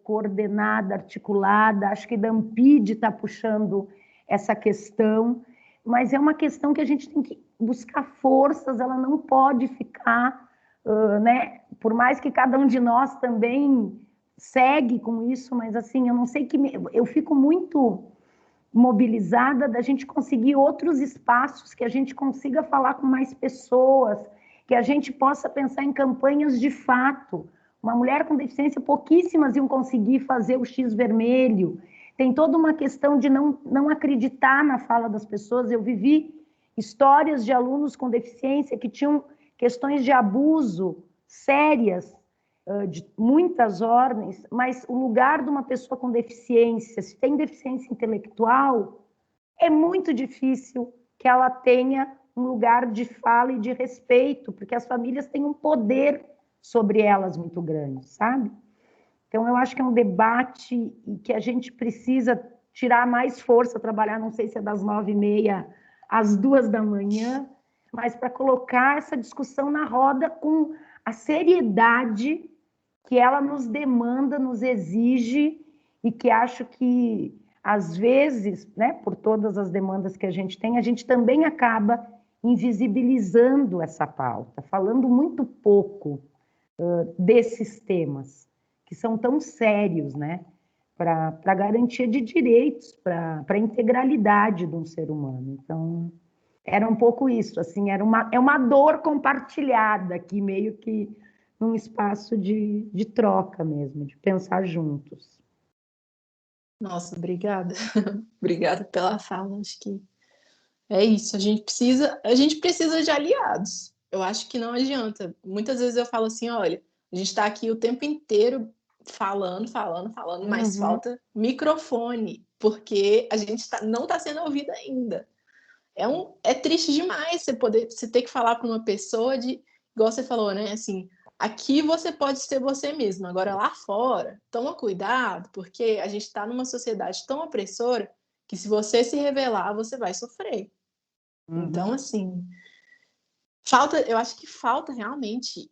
Speaker 2: coordenada, articulada. Acho que Dampide está puxando essa questão, mas é uma questão que a gente tem que buscar forças, ela não pode ficar, né? Por mais que cada um de nós também segue com isso, mas assim, eu não sei eu fico muito mobilizada da gente conseguir outros espaços, que a gente consiga falar com mais pessoas, que a gente possa pensar em campanhas de fato. Uma mulher com deficiência, pouquíssimas iam conseguir fazer o X vermelho. Tem toda uma questão de não acreditar na fala das pessoas. Eu vivi histórias de alunos com deficiência que tinham questões de abuso sérias, de muitas ordens, mas o lugar de uma pessoa com deficiência, se tem deficiência intelectual, é muito difícil que ela tenha um lugar de fala e de respeito, porque as famílias têm um poder sobre elas muito grande, sabe? Então, eu acho que é um debate e que a gente precisa tirar mais força, trabalhar, não sei se é das 9h30 às 2h, mas para colocar essa discussão na roda com a seriedade que ela nos demanda, nos exige, e que acho que, às vezes, né, por todas as demandas que a gente tem, a gente também acaba invisibilizando essa pauta, falando muito pouco desses temas, que são tão sérios, né, para a garantia de direitos, para a integralidade de um ser humano. Então, era um pouco isso, assim, é uma dor compartilhada aqui, meio que num espaço de troca mesmo, de pensar juntos.
Speaker 3: Nossa, obrigada. Obrigada pela fala. Acho que é isso. A gente precisa de aliados. Eu acho que não adianta. Muitas vezes eu falo assim, olha, a gente está aqui o tempo inteiro falando, mas falta microfone, porque a gente não está sendo ouvida ainda. É triste demais você ter que falar para uma pessoa de igual você falou, né? Assim, aqui você pode ser você mesmo, agora lá fora, toma cuidado, porque a gente está numa sociedade tão opressora que se você se revelar, você vai sofrer. Então, assim, eu acho que falta realmente,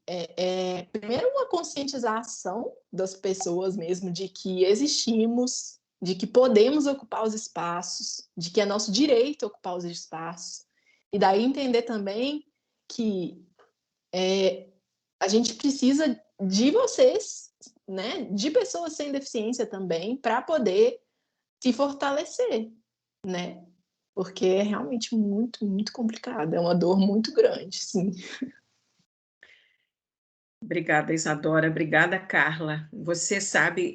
Speaker 3: primeiro, uma conscientização das pessoas mesmo de que existimos, de que podemos ocupar os espaços, de que é nosso direito ocupar os espaços, e daí entender também que a gente precisa de vocês, né, de pessoas sem deficiência também, para poder se fortalecer, né? Porque é realmente muito, muito complicado, é uma dor muito grande, sim.
Speaker 1: Obrigada, Isadora. Obrigada, Carla. Você sabe,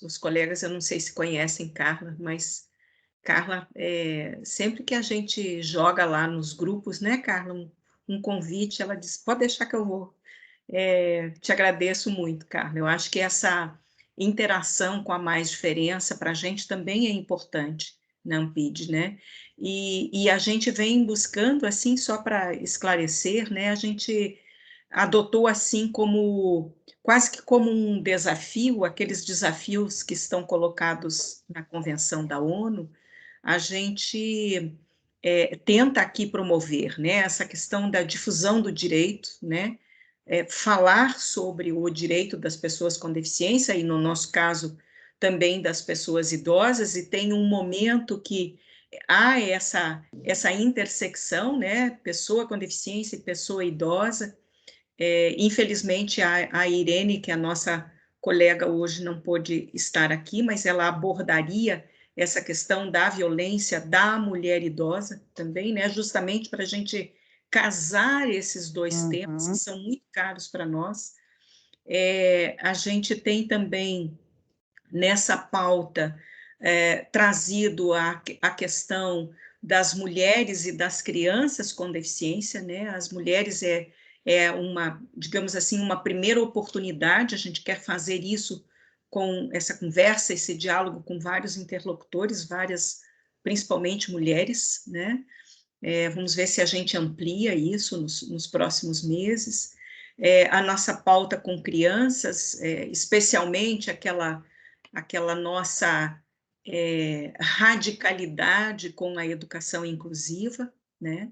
Speaker 1: os colegas, eu não sei se conhecem Carla, mas Carla, sempre que a gente joga lá nos grupos, né, Carla, um convite, ela diz, pode deixar que eu vou. Te agradeço muito, Carla. Eu acho que essa interação com a Mais Diferença para a gente também é importante na Ampid, né? E a gente vem buscando, assim, só para esclarecer, né? A gente adotou assim como quase que como um desafio, aqueles desafios que estão colocados na Convenção da ONU, a gente tenta aqui promover, né, essa questão da difusão do direito, né, falar sobre o direito das pessoas com deficiência, e no nosso caso também das pessoas idosas, e tem um momento que há essa intersecção, né, pessoa com deficiência e pessoa idosa. Infelizmente, a Irene, que é a nossa colega hoje, não pôde estar aqui, mas ela abordaria essa questão da violência da mulher idosa também, né? Justamente para a gente casar esses dois temas, que são muito caros para nós. A gente tem também, nessa pauta, trazido a questão das mulheres e das crianças com deficiência, né? As mulheres uma, digamos assim, uma primeira oportunidade, a gente quer fazer isso com essa conversa, esse diálogo com vários interlocutores, principalmente mulheres, né? Vamos ver se a gente amplia isso nos próximos meses. A nossa pauta com crianças, especialmente aquela nossa radicalidade com a educação inclusiva, né?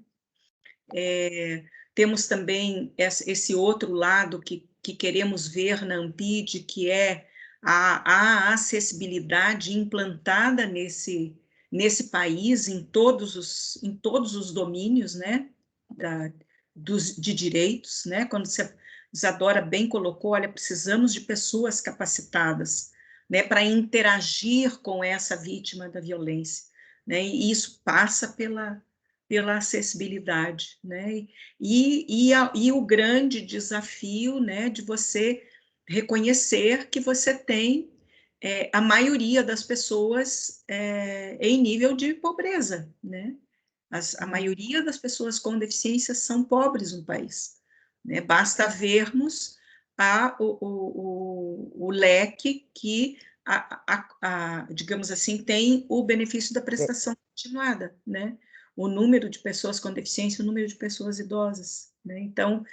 Speaker 1: Temos também esse outro lado que queremos ver na Ampid, que é a acessibilidade implantada nesse país, em todos os domínios, né, de direitos, né, quando você, Isadora bem colocou, olha, precisamos de pessoas capacitadas, né, para interagir com essa vítima da violência, né, e isso passa pela acessibilidade, né? E o grande desafio, né, de você reconhecer que você tem a maioria das pessoas em nível de pobreza, né? A maioria das pessoas com deficiência são pobres no país, né? Basta vermos o leque que, digamos assim, tem o benefício da prestação continuada, né? O número de pessoas com deficiência, o número de pessoas idosas, né? Então,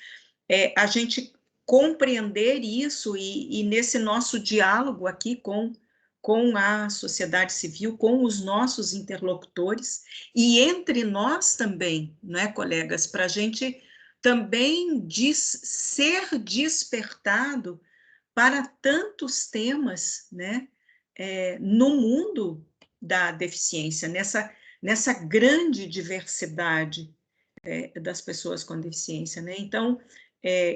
Speaker 1: a gente compreender isso e nesse nosso diálogo aqui com a sociedade civil, com os nossos interlocutores e entre nós também, né, colegas, para a gente também ser despertado para tantos temas, né, no mundo da deficiência, nessa grande diversidade das pessoas com deficiência, né? Então,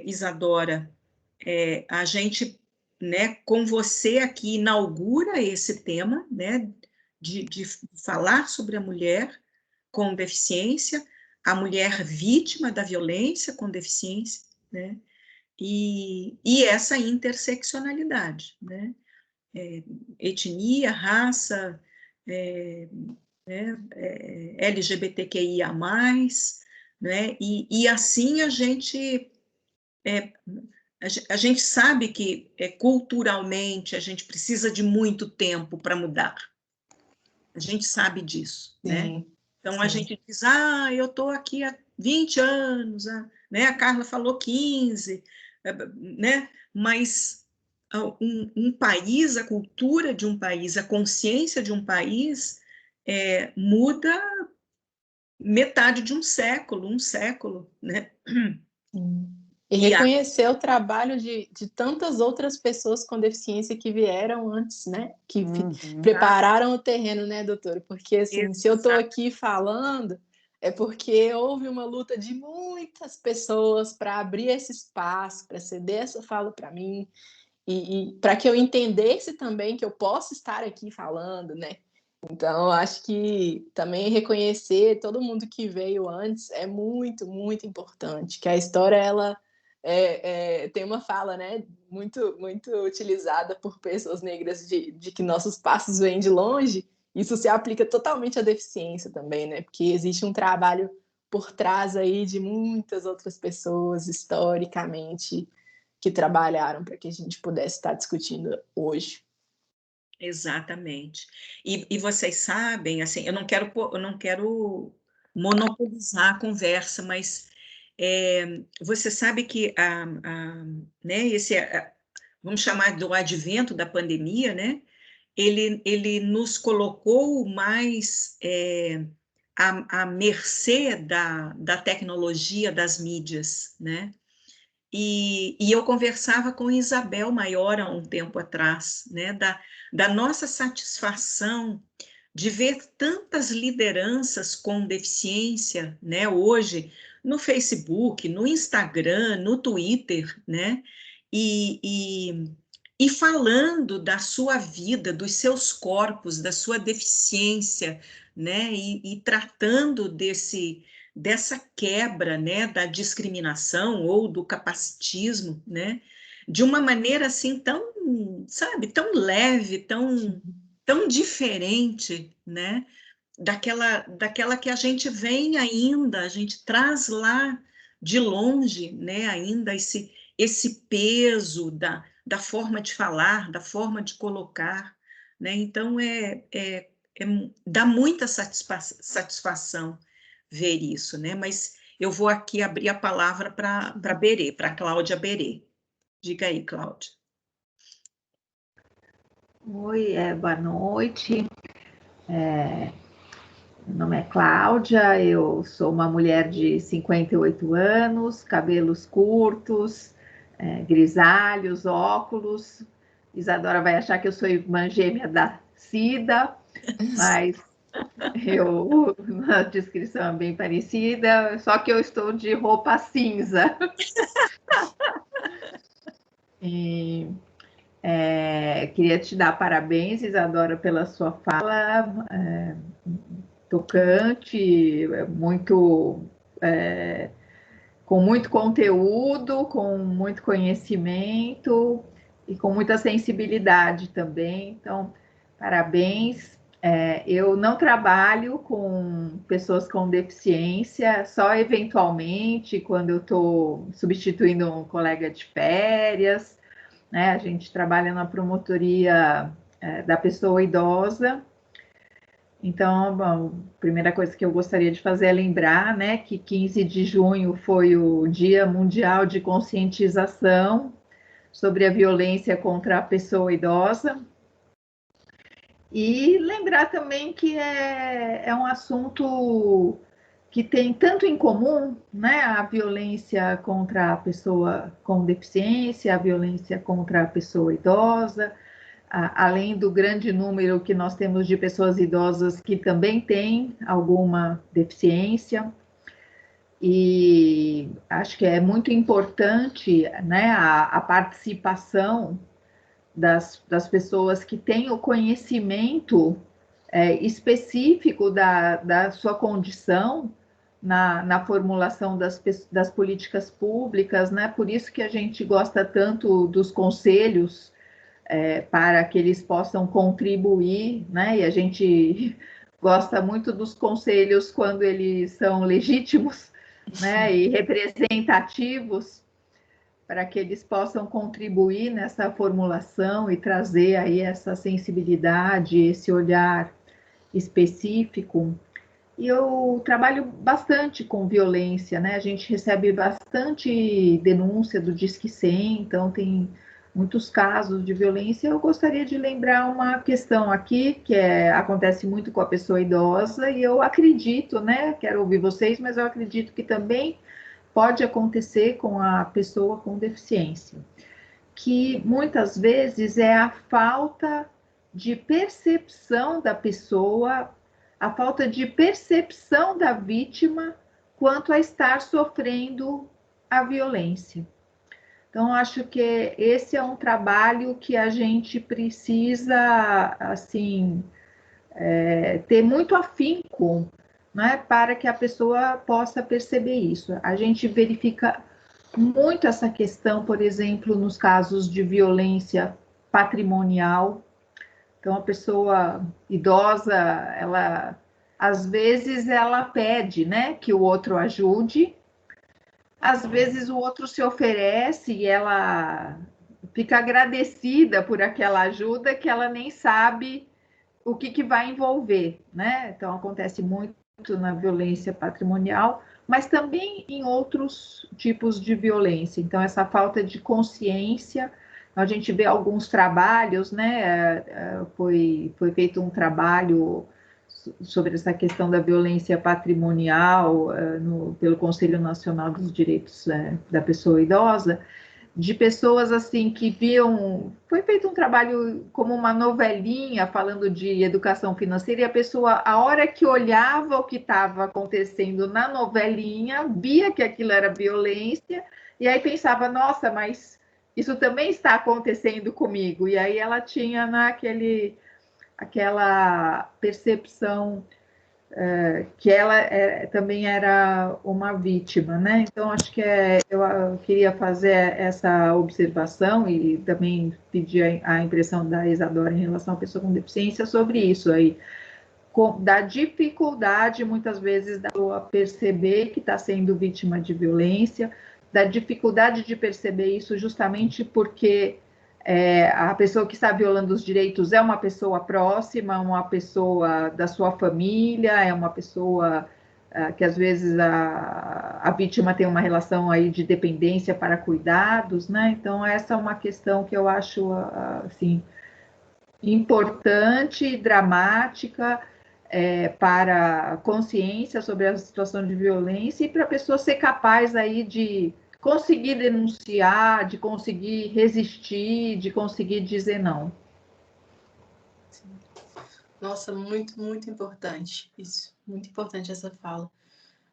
Speaker 1: Isadora, a gente, né, com você aqui inaugura esse tema, né, de falar sobre a mulher com deficiência, a mulher vítima da violência com deficiência, né? E essa interseccionalidade, né? Etnia, raça, LGBTQIA+, né? E assim a gente sabe que culturalmente a gente precisa de muito tempo para mudar. A gente sabe disso, né? Então, a gente diz, eu estou aqui há 20 anos, né? A Carla falou 15, né? Mas um país, a cultura de um país, a consciência de um país muda metade de um século, né?
Speaker 3: E reconhecer o trabalho de tantas outras pessoas com deficiência que vieram antes, né? Que prepararam o terreno, né, doutora? Porque, assim, se eu estou aqui falando, é porque houve uma luta de muitas pessoas para abrir esse espaço, para ceder essa fala para mim, e para que eu entendesse também que eu posso estar aqui falando, né? Então, acho que também reconhecer todo mundo que veio antes é muito, muito importante, que a história, ela tem uma fala, né, muito, muito utilizada por pessoas negras de que nossos passos vêm de longe. Isso se aplica totalmente à deficiência também, né, porque existe um trabalho por trás aí de muitas outras pessoas, historicamente, que trabalharam para que a gente pudesse estar discutindo hoje.
Speaker 1: Exatamente. E vocês sabem, assim, eu não quero monopolizar a conversa, mas você sabe que né, vamos chamar do advento da pandemia, né? Ele nos colocou mais à mercê da tecnologia, das mídias, né? E eu conversava com Isabel Maior há um tempo atrás, né, da nossa satisfação de ver tantas lideranças com deficiência, né, hoje no Facebook, no Instagram, no Twitter, né, e falando da sua vida, dos seus corpos, da sua deficiência, né, e tratando dessa quebra, né, da discriminação ou do capacitismo, né, de uma maneira assim tão, sabe, tão leve, tão diferente, né, daquela que a gente vem ainda, a gente traz lá de longe, né, ainda esse peso da forma de falar, da forma de colocar, né, então dá muita satisfação ver isso, né? Mas eu vou aqui abrir a palavra para Berê, para Cláudia Berê. Diga aí, Cláudia.
Speaker 4: Oi, boa noite. Meu nome é Cláudia, eu sou uma mulher de 58 anos, cabelos curtos, grisalhos, óculos. Isadora vai achar que eu sou irmã gêmea da Cida, mas na descrição é bem parecida, só que eu estou de roupa cinza. E queria te dar parabéns, Isadora, pela sua fala tocante, com muito conteúdo, com muito conhecimento e com muita sensibilidade também. Então, parabéns. Eu não trabalho com pessoas com deficiência, só eventualmente quando eu estou substituindo um colega de férias, né? A gente trabalha na promotoria da pessoa idosa. Então, bom, a primeira coisa que eu gostaria de fazer é lembrar, né, que 15 de junho foi o Dia Mundial de Conscientização sobre a violência contra a pessoa idosa. E lembrar também que é um assunto que tem tanto em comum, né, a violência contra a pessoa com deficiência, a violência contra a pessoa idosa, além do grande número que nós temos de pessoas idosas que também têm alguma deficiência. E acho que é muito importante, né, a participação das pessoas que têm o conhecimento específico da sua condição na formulação das políticas públicas, né? Por isso que a gente gosta tanto dos conselhos, para que eles possam contribuir, né? E a gente gosta muito dos conselhos quando eles são legítimos, né? E representativos, para que eles possam contribuir nessa formulação e trazer aí essa sensibilidade, esse olhar específico. E eu trabalho bastante com violência, né? A gente recebe bastante denúncia do Disque 100, então tem muitos casos de violência. Eu gostaria de lembrar uma questão aqui, que acontece muito com a pessoa idosa, e eu acredito, né? Quero ouvir vocês, mas eu acredito que também pode acontecer com a pessoa com deficiência, que muitas vezes é a falta de percepção da pessoa, a falta de percepção da vítima quanto a estar sofrendo a violência. Então, acho que esse é um trabalho que a gente precisa, assim, ter muito afinco, né, para que a pessoa possa perceber isso. A gente verifica muito essa questão, por exemplo, nos casos de violência patrimonial. Então, a pessoa idosa, ela às vezes ela pede, né, que o outro ajude. Às vezes o outro se oferece e ela fica agradecida por aquela ajuda que ela nem sabe o que vai envolver, né? Então acontece muito na violência patrimonial, mas também em outros tipos de violência. Então essa falta de consciência, a gente vê alguns trabalhos, né? Foi feito um trabalho sobre essa questão da violência patrimonial pelo Conselho Nacional dos Direitos da Pessoa Idosa, de pessoas assim que viam, foi feito um trabalho como uma novelinha falando de educação financeira, e a pessoa, a hora que olhava o que estava acontecendo na novelinha, via que aquilo era violência, e aí pensava, nossa, mas isso também está acontecendo comigo, e aí ela tinha aquela percepção que ela também era uma vítima, né? Então, acho que eu queria fazer essa observação e também pedir a impressão da Isadora em relação à pessoa com deficiência sobre isso aí, da dificuldade, muitas vezes, da pessoa perceber que está sendo vítima de violência, da dificuldade de perceber isso justamente porque a pessoa que está violando os direitos é uma pessoa próxima, uma pessoa da sua família, é uma pessoa que às vezes a vítima tem uma relação aí de dependência para cuidados, né? Então essa é uma questão que eu acho assim importante, dramática, para a consciência sobre a situação de violência e para a pessoa ser capaz aí de conseguir denunciar, de conseguir resistir, de conseguir dizer não.
Speaker 3: Nossa, muito, muito importante isso. Muito importante essa fala.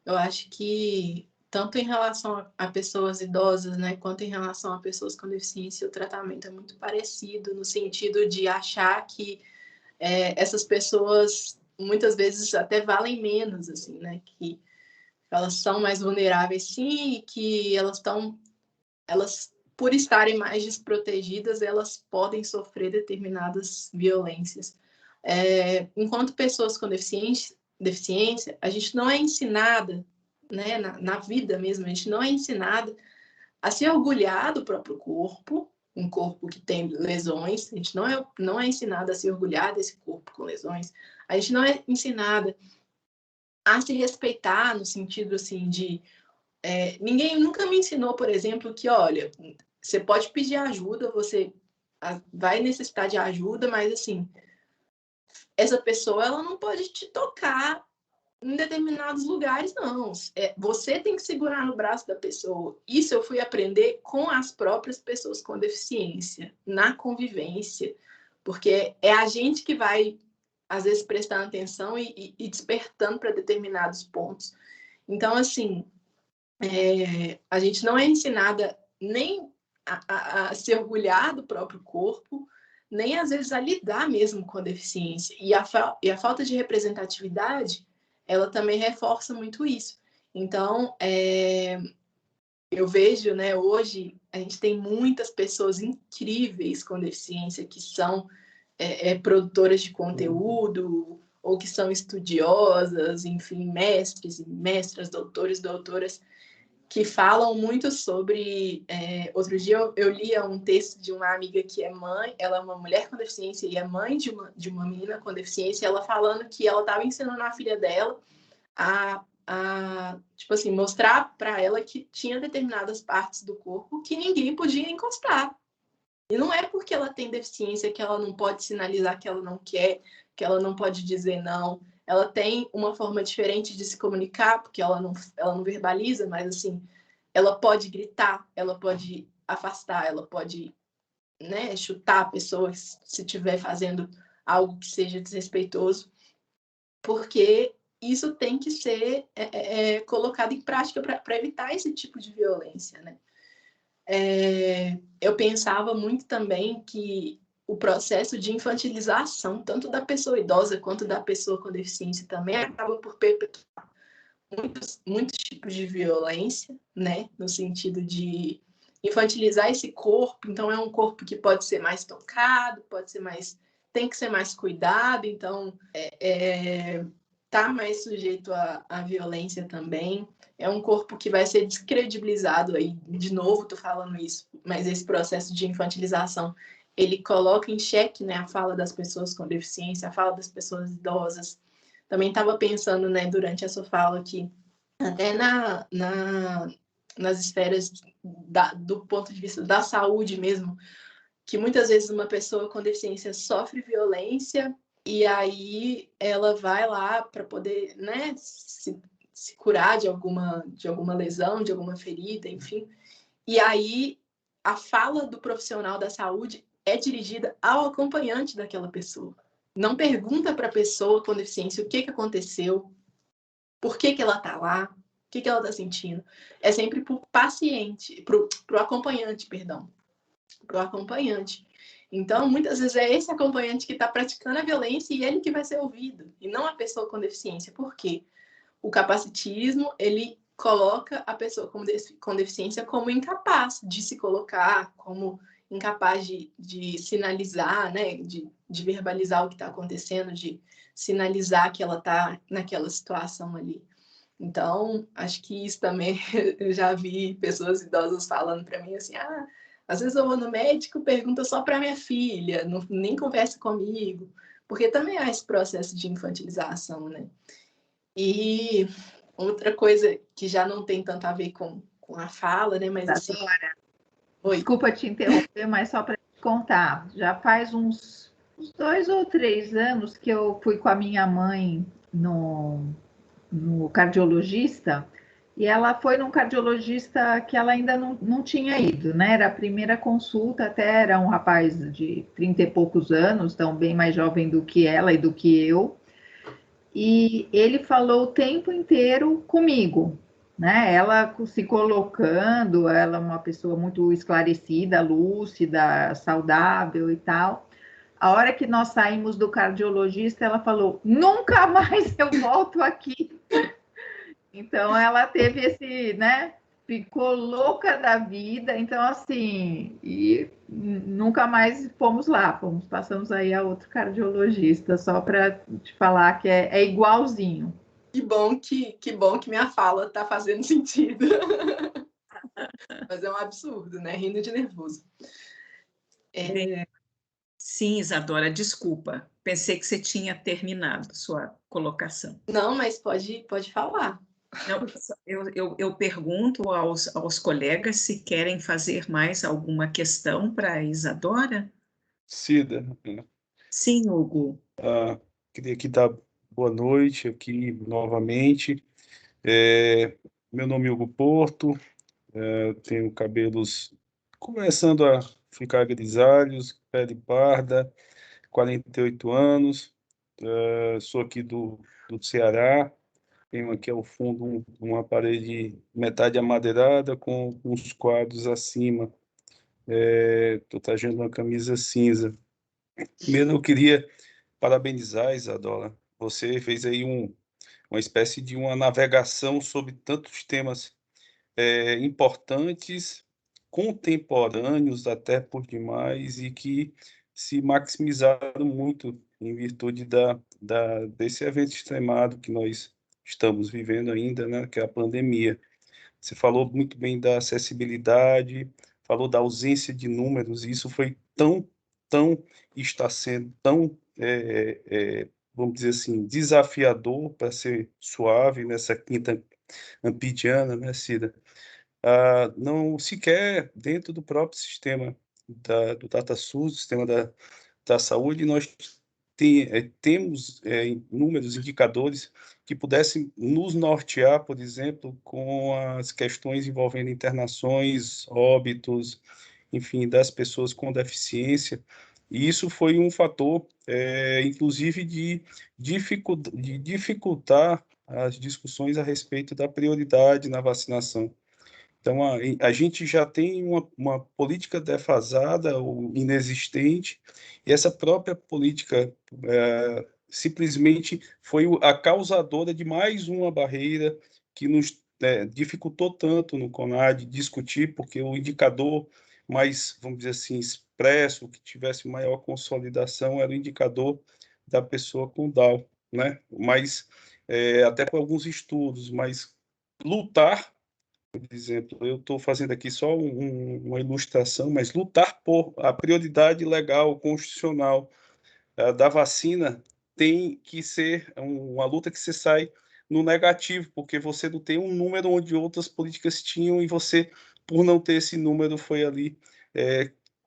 Speaker 3: Eu acho que tanto em relação a pessoas idosas, né, quanto em relação a pessoas com deficiência, o tratamento é muito parecido, no sentido de achar que essas pessoas muitas vezes até valem menos, assim, né, que elas são mais vulneráveis, sim, e que elas por estarem mais desprotegidas, elas podem sofrer determinadas violências. Enquanto pessoas com deficiência, a gente não é ensinada, né, na vida mesmo, a gente não é ensinada a se orgulhar do próprio corpo, um corpo que tem lesões, a gente não é ensinada a se orgulhar desse corpo com lesões, a gente não é ensinada a se respeitar no sentido assim de ninguém nunca me ensinou, por exemplo, que olha, você pode pedir ajuda, você vai necessitar de ajuda, mas assim, essa pessoa ela não pode te tocar em determinados lugares, não. Você tem que segurar no braço da pessoa. Isso eu fui aprender com as próprias pessoas com deficiência, na convivência, porque é a gente que vai, às vezes, prestando atenção e despertando para determinados pontos. Então, assim, a gente não é ensinada nem a se orgulhar do próprio corpo, nem, às vezes, a lidar mesmo com a deficiência. E a falta de representatividade, ela também reforça muito isso. Então, eu vejo, né, hoje, a gente tem muitas pessoas incríveis com deficiência que são produtoras de conteúdo, ou que são estudiosas, enfim, mestres, mestras, doutores, doutoras, que falam muito sobre... outro dia eu lia um texto de uma amiga que é mãe, ela é uma mulher com deficiência e é mãe de uma menina com deficiência, ela falando que ela estava ensinando a filha dela tipo assim, mostrar para ela que tinha determinadas partes do corpo que ninguém podia encostar. E não é porque ela tem deficiência que ela não pode sinalizar que ela não quer, que ela não pode dizer não. Ela tem uma forma diferente de se comunicar, porque ela não verbaliza, mas assim, ela pode gritar, ela pode afastar, ela pode, né, chutar a pessoa se estiver fazendo algo que seja desrespeitoso, porque isso tem que ser colocado em prática para evitar esse tipo de violência, né? Eu pensava muito também que o processo de infantilização, tanto da pessoa idosa quanto da pessoa com deficiência, também acaba por perpetuar muitos tipos de violência, né? No sentido de infantilizar esse corpo. Então, é um corpo que pode ser mais tocado, tem que ser mais cuidado. Então, tá mais sujeito à violência também. É um corpo que vai ser descredibilizado aí, de novo, tô falando isso, mas esse processo de infantilização, ele coloca em xeque, né, a fala das pessoas com deficiência, a fala das pessoas idosas. Também estava pensando, né, durante essa fala que até nas esferas do ponto de vista da saúde mesmo, que muitas vezes uma pessoa com deficiência sofre violência e aí ela vai lá para poder, né, se curar de alguma lesão, de alguma ferida, enfim. E aí a fala do profissional da saúde é dirigida ao acompanhante daquela pessoa. Não pergunta para a pessoa com deficiência o que aconteceu, por que ela está lá, o que ela está sentindo. É sempre para o paciente, para o acompanhante, perdão. Para o acompanhante. Então, muitas vezes é esse acompanhante que está praticando a violência e ele que vai ser ouvido, e não a pessoa com deficiência. Por quê? O capacitismo, ele coloca a pessoa com deficiência como incapaz de se colocar, como incapaz de sinalizar, né? de verbalizar o que está acontecendo, de sinalizar que ela está naquela situação ali. Então, acho que isso também, eu já vi pessoas idosas falando para mim assim, às vezes eu vou no médico, pergunta só para minha filha, nem conversa comigo, porque também há esse processo de infantilização, né? E outra coisa que já não tem tanto a ver com a fala, né? Mas assim...
Speaker 4: Oi. Desculpa te interromper, mas só para te contar, já faz uns 2 ou 3 anos que eu fui com a minha mãe no cardiologista, e ela foi num cardiologista que ela ainda não tinha ido, né? Era a primeira consulta, até era um rapaz de 30 e poucos anos, então bem mais jovem do que ela e do que eu, e ele falou o tempo inteiro comigo, né? Ela se colocando, ela é uma pessoa muito esclarecida, lúcida, saudável e tal. A hora que nós saímos do cardiologista, ela falou: nunca mais eu volto aqui. Então, ela teve esse, né? Ficou louca da vida. Então, assim, e nunca mais fomos lá. Passamos aí a outro cardiologista, só para te falar que é igualzinho.
Speaker 3: Que bom que minha fala está fazendo sentido. Mas é um absurdo, né? Rindo de nervoso.
Speaker 1: Sim, Isadora, desculpa. Pensei que você tinha terminado sua colocação.
Speaker 3: Não, mas pode falar.
Speaker 1: Não, eu pergunto aos colegas se querem fazer mais alguma questão para a Isadora.
Speaker 5: Cida,
Speaker 1: Sim, Hugo.
Speaker 5: queria aqui dar boa noite aqui novamente. Meu nome é Hugo Porto, tenho cabelos começando a ficar grisalhos, pele parda, 48 anos, sou aqui do Ceará, tenho aqui ao fundo uma parede metade amadeirada com uns quadros acima. Estou trajando uma camisa cinza. Primeiro eu queria parabenizar, Isadora. Você fez aí uma espécie de uma navegação sobre tantos temas importantes, contemporâneos até por demais, e que se maximizaram muito em virtude desse evento extremado que nós estamos vivendo ainda, né, que é a pandemia. Você falou muito bem da acessibilidade, falou da ausência de números, e isso foi tão está sendo tão vamos dizer assim, desafiador, para ser suave, nessa quinta ampidiana, né, Cida? Não sequer dentro do próprio sistema do DataSUS, sistema da saúde, nós temos inúmeros indicadores que pudessem nos nortear, por exemplo, com as questões envolvendo internações, óbitos, enfim, das pessoas com deficiência. E isso foi um fator, inclusive, de dificultar as discussões a respeito da prioridade na vacinação. Então, a gente já tem uma política defasada ou inexistente, e essa própria política simplesmente foi a causadora de mais uma barreira que nos dificultou tanto no CONAD discutir, porque o indicador mais, vamos dizer assim, expresso, que tivesse maior consolidação, era o indicador da pessoa com Down, né? Mas, até por alguns estudos, mas lutar, por exemplo, eu estou fazendo aqui só uma ilustração, mas lutar por a prioridade legal, constitucional da vacina tem que ser uma luta que você sai no negativo, porque você não tem um número onde outras políticas tinham e você, por não ter esse número, foi ali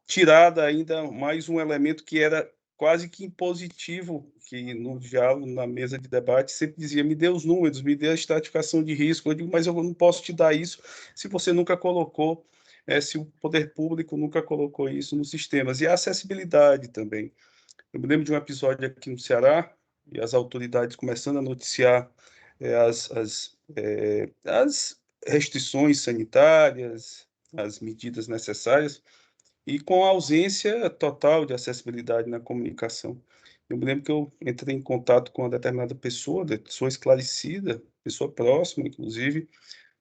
Speaker 5: tirada ainda mais um elemento que era quase que impositivo, que no diálogo, na mesa de debate, sempre dizia, me dê os números, me dê a estratificação de risco. Eu digo, mas eu não posso te dar isso se você nunca colocou, se o poder público nunca colocou isso nos sistemas. E a acessibilidade também. Eu me lembro de um episódio aqui no Ceará, e as autoridades começando a noticiar as restrições sanitárias, as medidas necessárias, e com a ausência total de acessibilidade na comunicação. Eu me lembro que eu entrei em contato com uma determinada pessoa esclarecida, pessoa próxima, inclusive,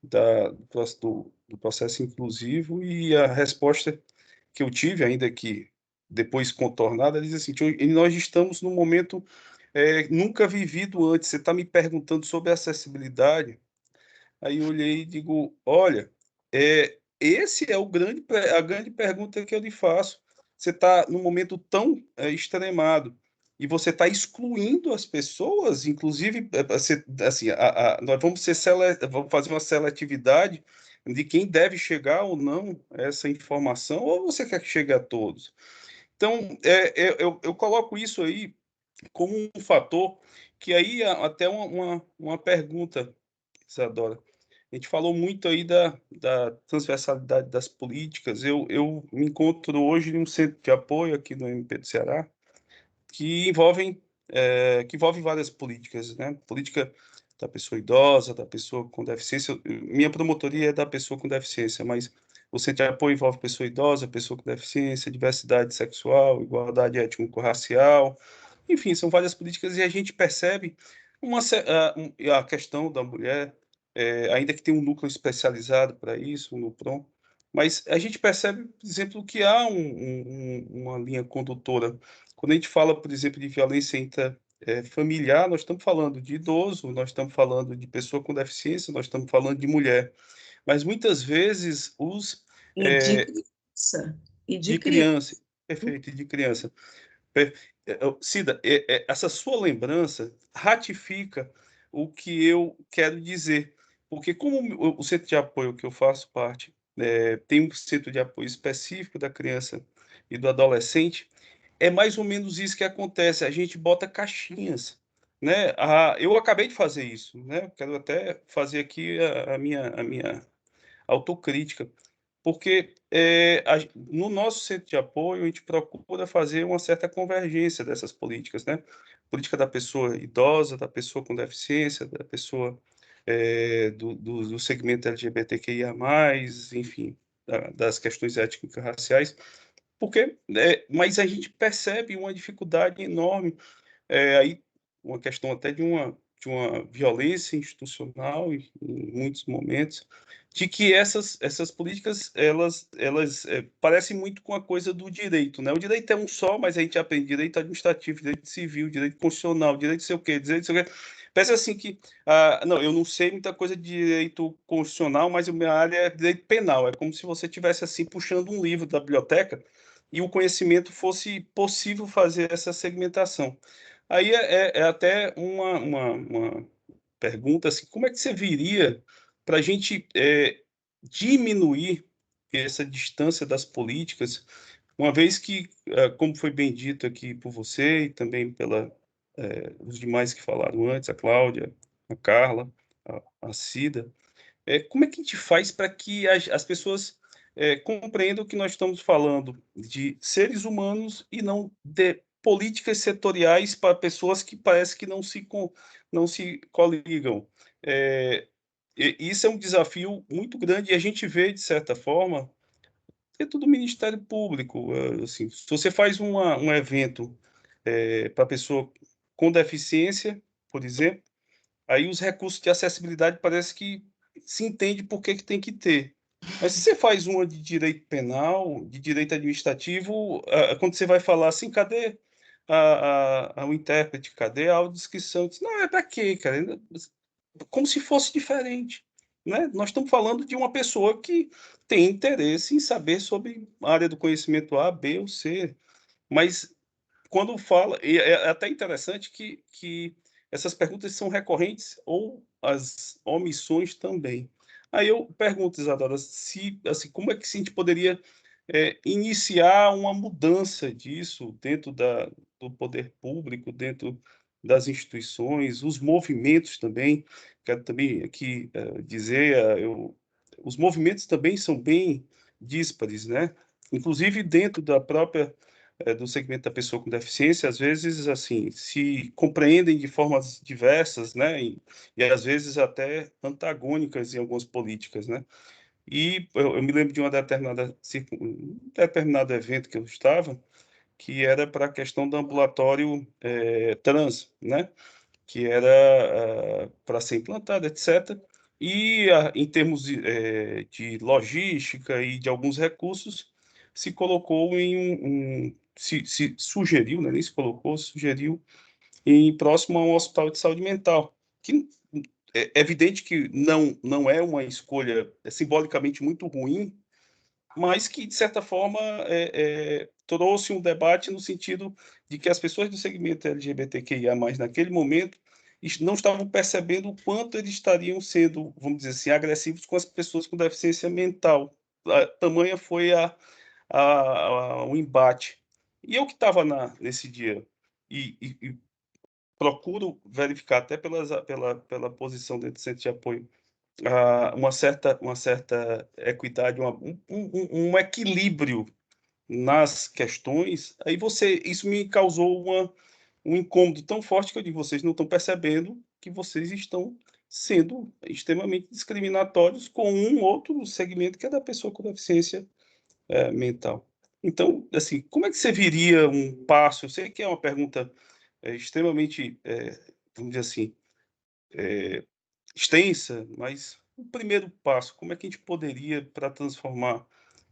Speaker 5: do processo inclusivo, e a resposta que eu tive, ainda que depois contornada, ela diz assim, nós estamos num momento nunca vivido antes, você está me perguntando sobre acessibilidade. Aí eu olhei e digo, olha, esse é a grande pergunta que eu lhe faço. Você está num momento tão extremado e você está excluindo as pessoas, inclusive, assim, nós vamos fazer uma seletividade de quem deve chegar ou não a essa informação, ou você quer que chegue a todos? Então, eu coloco isso aí como um fator que aí até uma pergunta, Isadora. A gente falou muito aí da transversalidade das políticas. Eu me encontro hoje em um centro de apoio aqui no MP do Ceará que envolve várias políticas, né? Política da pessoa idosa, da pessoa com deficiência. Minha promotoria é da pessoa com deficiência, mas o centro de apoio envolve pessoa idosa, pessoa com deficiência, diversidade sexual, igualdade étnico-racial. Enfim, são várias políticas e a gente percebe a questão da mulher, ainda que tenha um núcleo especializado para isso, no PROM, mas a gente percebe, por exemplo, que há uma linha condutora. Quando a gente fala, por exemplo, de violência familiar, nós estamos falando de idoso, nós estamos falando de pessoa com deficiência, nós estamos falando de mulher. Mas muitas vezes
Speaker 1: E de criança. E de
Speaker 5: de
Speaker 1: criança.
Speaker 5: criança, perfeito, e de criança. Cida, essa sua lembrança ratifica o que eu quero dizer, porque como o centro de apoio que eu faço parte tem um centro de apoio específico da criança e do adolescente, é mais ou menos isso que acontece, a gente bota caixinhas, né? Eu acabei de fazer isso, né? Quero até fazer aqui a minha autocrítica, porque no nosso centro de apoio a gente procura fazer uma certa convergência dessas políticas, né? Política da pessoa idosa, da pessoa com deficiência, da pessoa do segmento LGBTQIA+, enfim, das questões étnicas raciais, porque, mas a gente percebe uma dificuldade enorme, aí uma questão até de uma violência institucional em muitos momentos, de que essas políticas elas parecem muito com a coisa do direito, né? O direito é um só, mas a gente aprende direito administrativo, direito civil, direito constitucional, direito de sei o quê, direito de sei o quê. Parece assim que, não, eu não sei muita coisa de direito constitucional, mas a minha área é direito penal. É como se você tivesse assim puxando um livro da biblioteca e o conhecimento fosse possível fazer essa segmentação. Aí é até uma pergunta assim, como é que você viria para a gente diminuir essa distância das políticas, uma vez que, como foi bem dito aqui por você e também pela os demais que falaram antes, a Cláudia, a Carla, a Cida, como é que a gente faz para que as pessoas compreendam que nós estamos falando de seres humanos e não de políticas setoriais para pessoas que parece que não se coligam. Isso é um desafio muito grande e a gente vê, de certa forma, dentro do Ministério Público. Assim, se você faz um evento para pessoa com deficiência, por exemplo, aí os recursos de acessibilidade parece que se entende por que tem que ter. Mas se você faz uma de direito penal, de direito administrativo, quando você vai falar assim, cadê o intérprete, cadê a audiodescrição? Diz, não, é para quê, cara? Como se fosse diferente. Né? Nós estamos falando de uma pessoa que tem interesse em saber sobre a área do conhecimento A, B ou C, mas quando fala, e é até interessante que essas perguntas são recorrentes ou as omissões também. Aí eu pergunto, Isadora, se, assim, como é que a gente poderia iniciar uma mudança disso dentro do poder público, dentro das instituições, os movimentos também. Quero também aqui dizer, os movimentos também são bem díspares, né? Inclusive dentro da própria do segmento da pessoa com deficiência, às vezes assim se compreendem de formas diversas, né? E às vezes até antagônicas em algumas políticas, né? E eu me lembro de um determinado evento que eu estava, que era para a questão do ambulatório trans, né? Que era para ser implantado, etc. E em termos de logística e de alguns recursos, se colocou se sugeriu, né? Nem se colocou, sugeriu em próximo a um hospital de saúde mental, que é evidente que não é uma escolha simbolicamente muito ruim, mas que, de certa forma, trouxe um debate no sentido de que as pessoas do segmento LGBTQIA+, naquele momento, não estavam percebendo o quanto eles estariam sendo, vamos dizer assim, agressivos com as pessoas com deficiência mental. Tamanha foi o embate. E eu que estava nesse dia, e procuro verificar até pela posição dentro do centro de apoio, uma certa equidade, um equilíbrio nas questões, aí isso me causou um incômodo tão forte que eu digo, vocês não estão percebendo que vocês estão sendo extremamente discriminatórios com um outro segmento que é da pessoa com deficiência mental. Então, assim, como é que você viria um passo? Eu sei que é uma pergunta extremamente, vamos dizer assim, extensa, mas o primeiro passo, como é que a gente poderia para transformar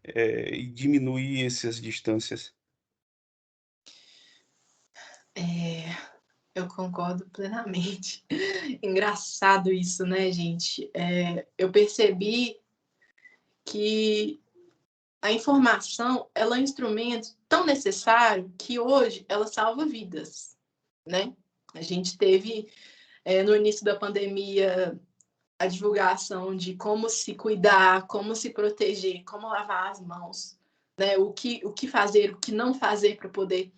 Speaker 5: e diminuir essas distâncias?
Speaker 3: Eu concordo plenamente. Engraçado isso, né, gente? Eu percebi que a informação ela é um instrumento tão necessário que hoje ela salva vidas, né? A gente teve no início da pandemia a divulgação de como se cuidar, como se proteger, como lavar as mãos, né? O que fazer, o que não fazer para poder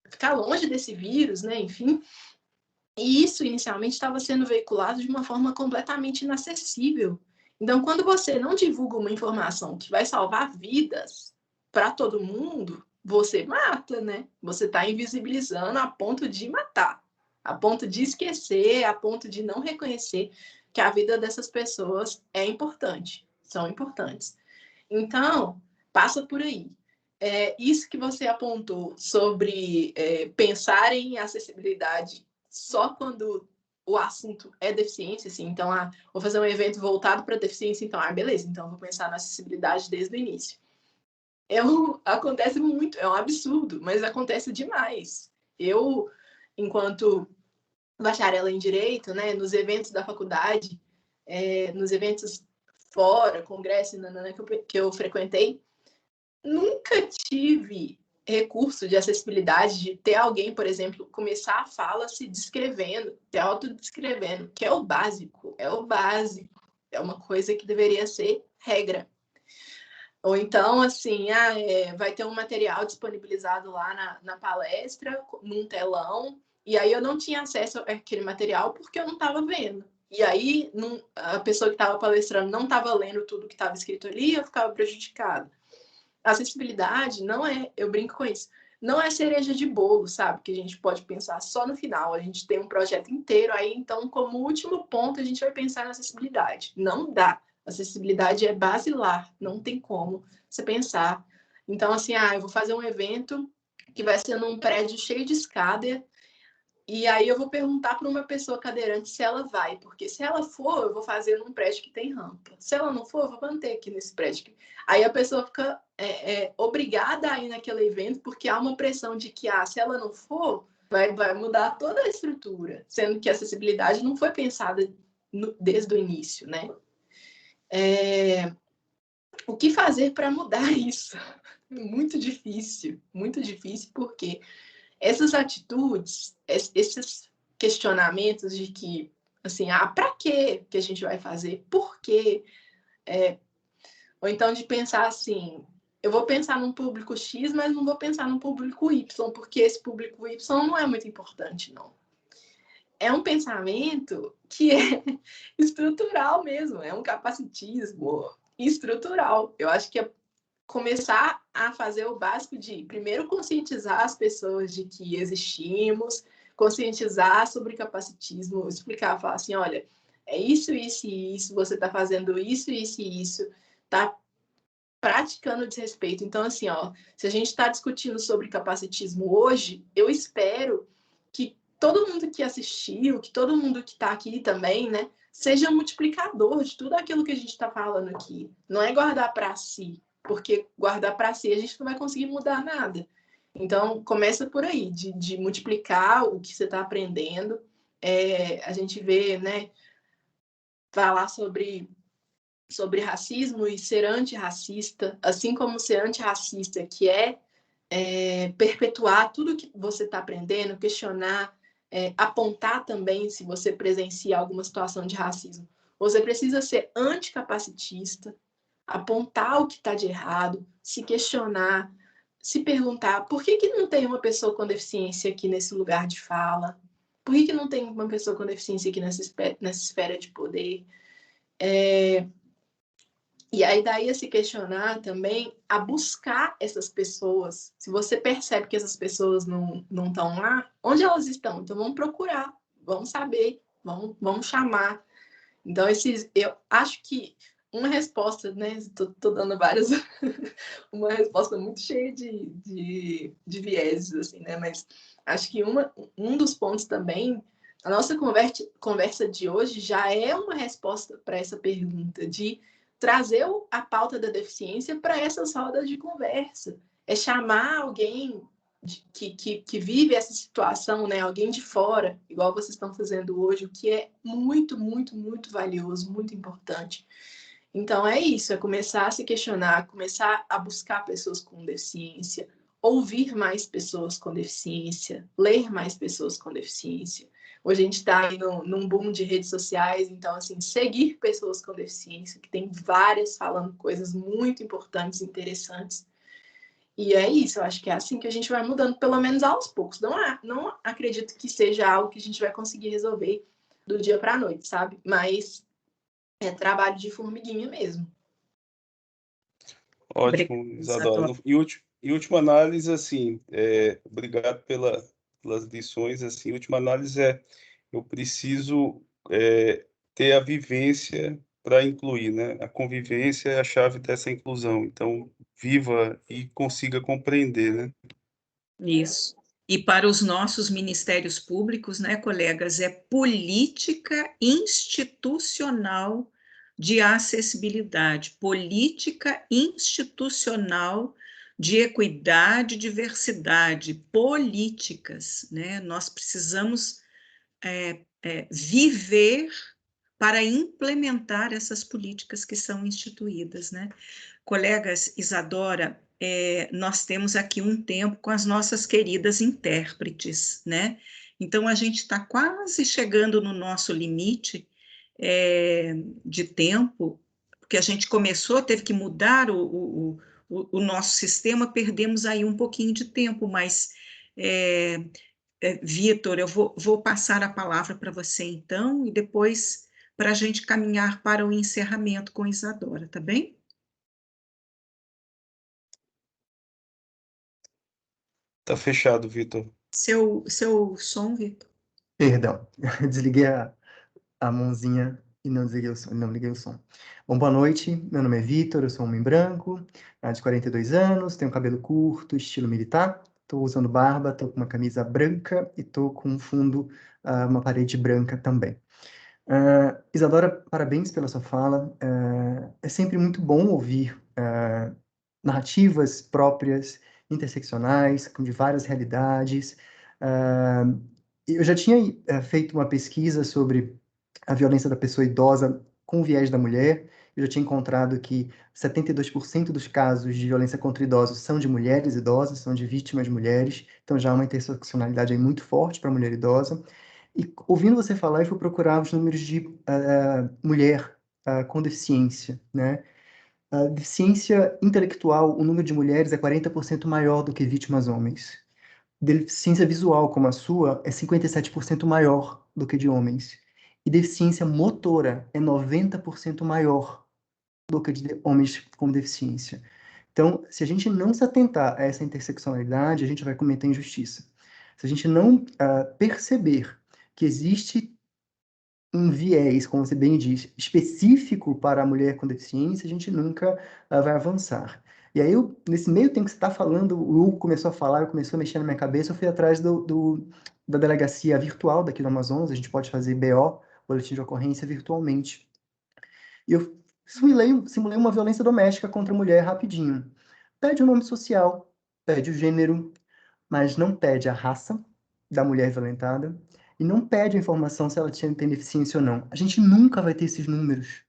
Speaker 3: ficar longe desse vírus, né? Enfim. E isso inicialmente estava sendo veiculado de uma forma completamente inacessível. Então, quando você não divulga uma informação que vai salvar vidas para todo mundo, você mata, né? Você está invisibilizando a ponto de matar, a ponto de esquecer, a ponto de não reconhecer que a vida dessas pessoas é importante, são importantes. Então, passa por aí. Isso que você apontou sobre pensar em acessibilidade só quando o assunto é deficiência, assim, então, vou fazer um evento voltado para deficiência, então, beleza, então vou pensar na acessibilidade desde o início. Acontece muito, é um absurdo, mas acontece demais. Eu, enquanto bacharela em Direito, né, nos eventos da faculdade, nos eventos fora, congresso, que eu frequentei, nunca tive recurso de acessibilidade, de ter alguém, por exemplo, começar a fala se descrevendo, se autodescrevendo, que é o básico, é uma coisa que deveria ser regra. Ou então, assim, vai ter um material disponibilizado lá na palestra, num telão, e aí eu não tinha acesso àquele material porque eu não estava vendo. E aí a pessoa que estava palestrando não estava lendo tudo que estava escrito ali, eu ficava prejudicada. A acessibilidade não é, eu brinco com isso, não é cereja de bolo, sabe? Que a gente pode pensar só no final. A gente tem um projeto inteiro, aí então, como último ponto, a gente vai pensar na acessibilidade. Não dá. Acessibilidade é basilar, não tem como você pensar. Então, assim, eu vou fazer um evento que vai ser num prédio cheio de escada, e aí eu vou perguntar para uma pessoa cadeirante se ela vai, porque se ela for, eu vou fazer num prédio que tem rampa. Se ela não for, eu vou manter aqui nesse prédio. Aí a pessoa fica obrigada a ir naquele evento, porque há uma pressão de que, se ela não for, vai mudar toda a estrutura, sendo que a acessibilidade não foi pensada desde o início, né? O que fazer para mudar isso? Muito difícil, porque essas atitudes, esses questionamentos de que, assim, para que a gente vai fazer? Por quê? Ou então de pensar assim, eu vou pensar num público X, mas não vou pensar num público Y, porque esse público Y não é muito importante, não. É um pensamento que é estrutural mesmo, é um capacitismo estrutural. Eu acho que é começar a fazer o básico de, primeiro, conscientizar as pessoas de que existimos, conscientizar sobre capacitismo, explicar, falar assim, olha, é isso, isso e isso, você está fazendo isso, isso e isso, está praticando desrespeito. Então, assim, se a gente está discutindo sobre capacitismo hoje, eu espero que todo mundo que assistiu, que todo mundo que está aqui também, né, seja um multiplicador de tudo aquilo que a gente está falando aqui. Não é guardar para si, porque guardar para si a gente não vai conseguir mudar nada. Então, começa por aí, de multiplicar o que você está aprendendo. A gente vê, né, falar sobre racismo e ser antirracista, assim como ser antirracista, que é perpetuar tudo que você está aprendendo, questionar, apontar também se você presencia alguma situação de racismo. Você precisa ser anticapacitista, apontar o que está de errado, se questionar, se perguntar por que não tem uma pessoa com deficiência aqui nesse lugar de fala? Por que não tem uma pessoa com deficiência aqui nessa esfera de poder? E aí daí a se questionar também, a buscar essas pessoas. Se você percebe que essas pessoas não estão lá, onde elas estão? Então vamos procurar, vamos saber, vamos chamar. Então eu acho que uma resposta, né? Tô dando várias, uma resposta muito cheia de vieses, assim, né? Mas acho que um dos pontos também, a nossa conversa de hoje já é uma resposta para essa pergunta, de trazer a pauta da deficiência para essas rodas de conversa. É chamar alguém que vive essa situação, né? Alguém de fora, igual vocês estão fazendo hoje, o que é muito, muito, muito valioso, muito importante. Então, é isso, é começar a se questionar, começar a buscar pessoas com deficiência, ouvir mais pessoas com deficiência, ler mais pessoas com deficiência. Hoje a gente está aí num boom de redes sociais, então, assim, seguir pessoas com deficiência, que tem várias falando coisas muito importantes, interessantes. E é isso, eu acho que é assim que a gente vai mudando, pelo menos aos poucos. Não acredito que seja algo que a gente vai conseguir resolver do dia para a noite, sabe? Mas é trabalho de formiguinha mesmo.
Speaker 5: Ótimo, Isadora. Em última análise, assim, obrigado pelas lições. Assim, em última análise, eu preciso ter a vivência para incluir, né? A convivência é a chave dessa inclusão. Então, viva e consiga compreender, né?
Speaker 1: Isso. E para os nossos ministérios públicos, né, colegas, é política institucional de acessibilidade, política institucional de equidade e diversidade, políticas, né? Nós precisamos viver para implementar essas políticas que são instituídas, né? Colegas, Isadora, nós temos aqui um tempo com as nossas queridas intérpretes, né? Então, a gente está quase chegando no nosso limite de tempo, porque a gente começou, teve que mudar o nosso sistema, perdemos aí um pouquinho de tempo, mas, Vitor, eu vou passar a palavra para você então, e depois para a gente caminhar para o encerramento com Isadora, tá bem?
Speaker 5: Tá fechado, Vitor.
Speaker 1: Seu som, Vitor.
Speaker 6: Perdão, desliguei a mãozinha e não desliguei o som, não liguei o som. Bom, boa noite, meu nome é Vitor, eu sou um homem branco, de 42 anos, tenho cabelo curto, estilo militar, estou usando barba, estou com uma camisa branca e estou com um fundo, uma parede branca também. Isadora, parabéns pela sua fala. É sempre muito bom ouvir narrativas próprias, interseccionais, de várias realidades. Eu já tinha feito uma pesquisa sobre a violência da pessoa idosa com o viés da mulher. Eu já tinha encontrado que 72% dos casos de violência contra idosos são de mulheres idosas, são de vítimas mulheres. Então já há uma interseccionalidade aí muito forte para a mulher idosa. E ouvindo você falar, eu fui procurar os números de mulher com deficiência, né? A deficiência intelectual, o número de mulheres é 40% maior do que vítimas homens. Deficiência visual, como a sua, é 57% maior do que de homens. E deficiência motora é 90% maior do que de homens com deficiência. Então, se a gente não se atentar a essa interseccionalidade, a gente vai cometer injustiça. Se a gente não perceber que existe um viés, como você bem diz, específico para a mulher com deficiência, a gente nunca vai avançar. E aí, nesse meio tempo que você está falando, o Hugo começou a falar, começou a mexer na minha cabeça, eu fui atrás da delegacia virtual daqui do Amazonas, a gente pode fazer BO, boletim de ocorrência, virtualmente. E eu simulei uma violência doméstica contra a mulher rapidinho. Pede o nome social, pede o gênero, mas não pede a raça da mulher violentada e não pede a informação se ela tem deficiência ou não. A gente nunca vai ter esses números.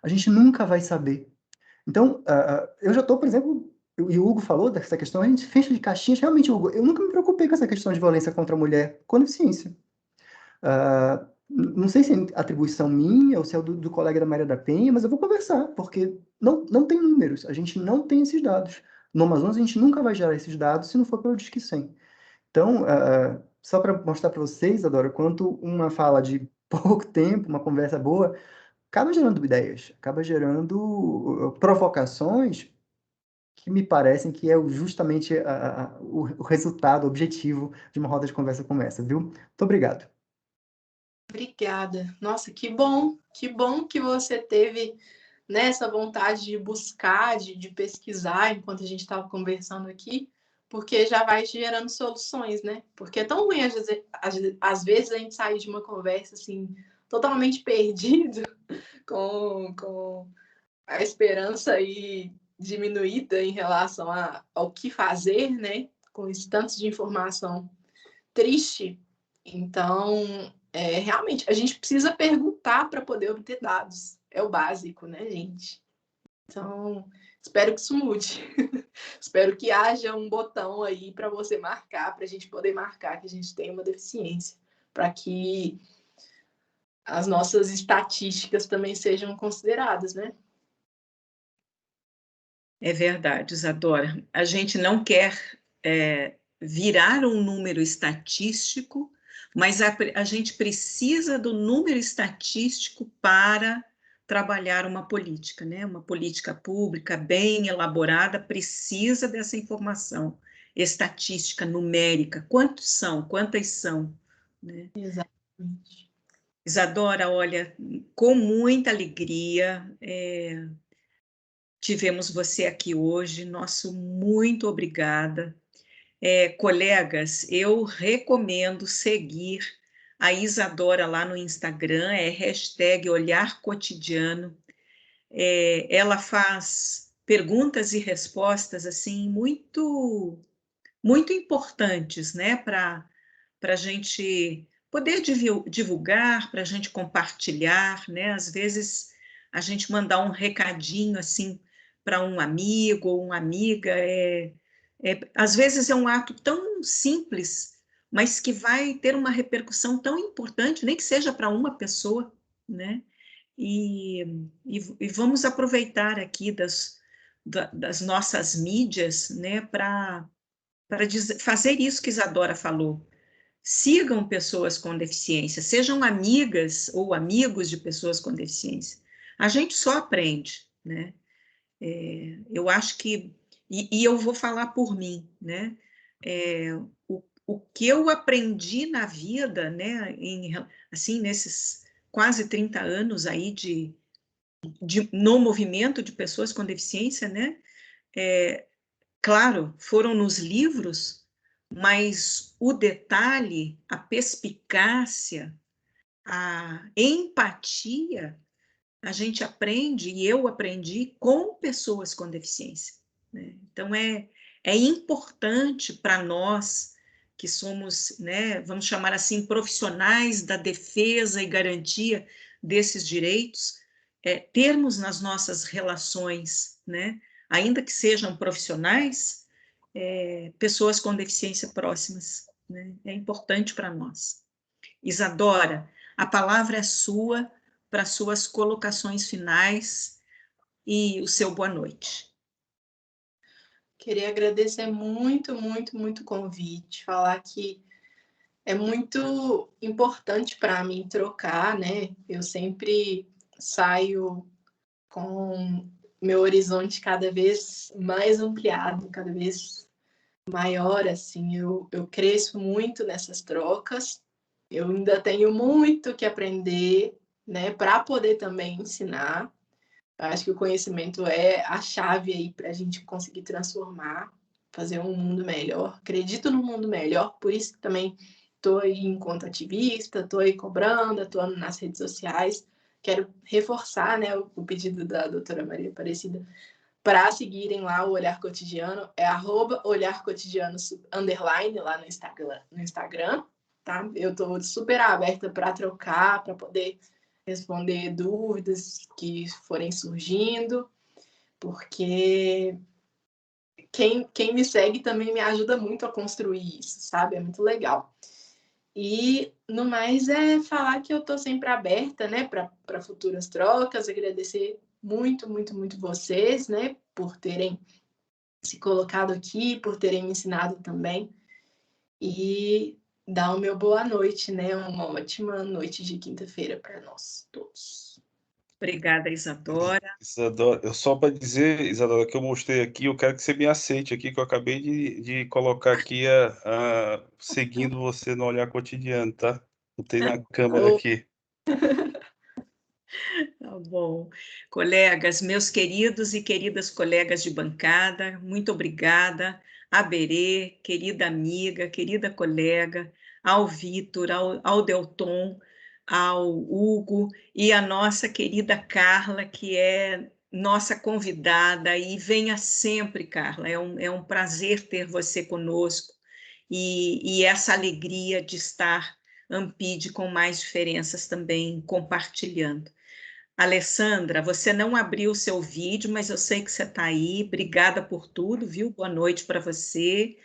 Speaker 6: A gente nunca vai saber. Então, eu já estou, por exemplo, e o Hugo falou dessa questão, a gente fecha de caixinhas. Realmente, Hugo, eu nunca me preocupei com essa questão de violência contra a mulher com deficiência. Não sei se é atribuição minha ou se é do colega da Maria da Penha, mas eu vou conversar, porque não tem números, a gente não tem esses dados. No Amazonas, a gente nunca vai gerar esses dados se não for pelo Disque 100. Então, só para mostrar para vocês, Adora, quanto uma fala de pouco tempo, uma conversa boa, acaba gerando ideias, acaba gerando provocações que me parecem que é justamente o resultado, o objetivo de uma roda de conversa como essa, viu? Muito obrigado.
Speaker 3: Obrigada. Nossa, que bom que você teve nessa vontade de buscar, de pesquisar enquanto a gente estava conversando aqui, porque já vai gerando soluções, né? Porque é tão ruim, às vezes, a gente sair de uma conversa assim, totalmente perdido, com a esperança aí diminuída em relação ao que fazer, né? Com esse tanto de informação triste. Então, realmente, a gente precisa perguntar para poder obter dados. É o básico, né, gente? Então, espero que isso mude. Espero que haja um botão aí para você marcar, para a gente poder marcar que a gente tem uma deficiência, para que as nossas estatísticas também sejam consideradas, né?
Speaker 1: É verdade, Isadora. A gente não quer virar um número estatístico, mas a gente precisa do número estatístico para trabalhar uma política, né? Uma política pública bem elaborada precisa dessa informação estatística, numérica. Quantos são? Quantas são? Né?
Speaker 3: Exatamente.
Speaker 1: Isadora, olha, com muita alegria, tivemos você aqui hoje, nosso muito obrigada. Colegas, eu recomendo seguir a Isadora lá no Instagram, #Olhar Cotidiano. Ela faz perguntas e respostas assim muito importantes, né, para a gente poder divulgar, para a gente compartilhar, né? Às vezes a gente mandar um recadinho assim para um amigo ou uma amiga, às vezes é um ato tão simples, mas que vai ter uma repercussão tão importante, nem que seja para uma pessoa, né? E vamos aproveitar aqui das nossas mídias, né, para fazer isso que Isadora falou. Sigam pessoas com deficiência, sejam amigas ou amigos de pessoas com deficiência. A gente só aprende, né? Eu acho que, e eu vou falar por mim, né? O que eu aprendi na vida, né, assim, nesses quase 30 anos aí no movimento de pessoas com deficiência, né? Claro, foram nos livros, mas o detalhe, a perspicácia, a empatia, a gente aprende, e eu aprendi com pessoas com deficiência, né? Então, é importante para nós, que somos, né, vamos chamar assim, profissionais da defesa e garantia desses direitos, termos nas nossas relações, né, ainda que sejam profissionais, pessoas com deficiência próximas, né? É importante para nós. Isadora, a palavra é sua para suas colocações finais e o seu boa noite.
Speaker 3: Queria agradecer muito, muito, muito o convite, falar que é muito importante para mim trocar, né? Eu sempre saio com meu horizonte cada vez mais ampliado, cada vez maior, assim, eu cresço muito nessas trocas, eu ainda tenho muito que aprender, né, para poder também ensinar. Eu acho que o conhecimento é a chave aí para a gente conseguir transformar, fazer um mundo melhor. Acredito no mundo melhor, por isso que também estou aí enquanto ativista, estou aí cobrando, atuando nas redes sociais. Quero reforçar, né, o pedido da doutora Maria Aparecida para seguirem lá o Olhar Cotidiano, é @olharcotidiano_ lá no Instagram, tá? Eu estou super aberta para trocar, para poder responder dúvidas que forem surgindo, porque quem me segue também me ajuda muito a construir isso, sabe? É muito legal. E, no mais, é falar que eu estou sempre aberta, né, para futuras trocas, agradecer muito, muito, muito vocês, né, por terem se colocado aqui, por terem me ensinado também, e dar o meu boa noite, né, uma ótima noite de quinta-feira para nós todos.
Speaker 1: Obrigada, Isadora.
Speaker 5: Isadora, só para dizer, Isadora, que eu mostrei aqui, eu quero que você me aceite aqui, que eu acabei de colocar aqui seguindo você no Olhar Cotidiano, tá? Botei na câmera aqui.
Speaker 1: Tá bom. Colegas, meus queridos e queridas colegas de bancada, muito obrigada. A Berê, querida amiga, querida colega, ao Vitor, ao Delton, ao Hugo e a nossa querida Carla, que é nossa convidada, e venha sempre, Carla, é um prazer ter você conosco e essa alegria de estar Ampide com mais diferenças também compartilhando. Alessandra, você não abriu o seu vídeo, mas eu sei que você está aí. Obrigada por tudo, viu? Boa noite para você.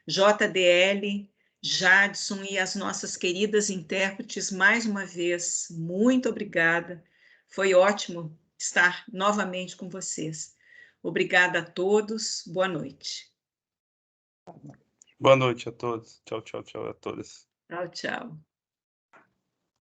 Speaker 1: JDL, Jadson e as nossas queridas intérpretes, mais uma vez, muito obrigada. Foi ótimo estar novamente com vocês. Obrigada a todos. Boa noite.
Speaker 5: Boa noite a todos. Tchau, tchau, tchau a todas.
Speaker 1: Tchau, tchau.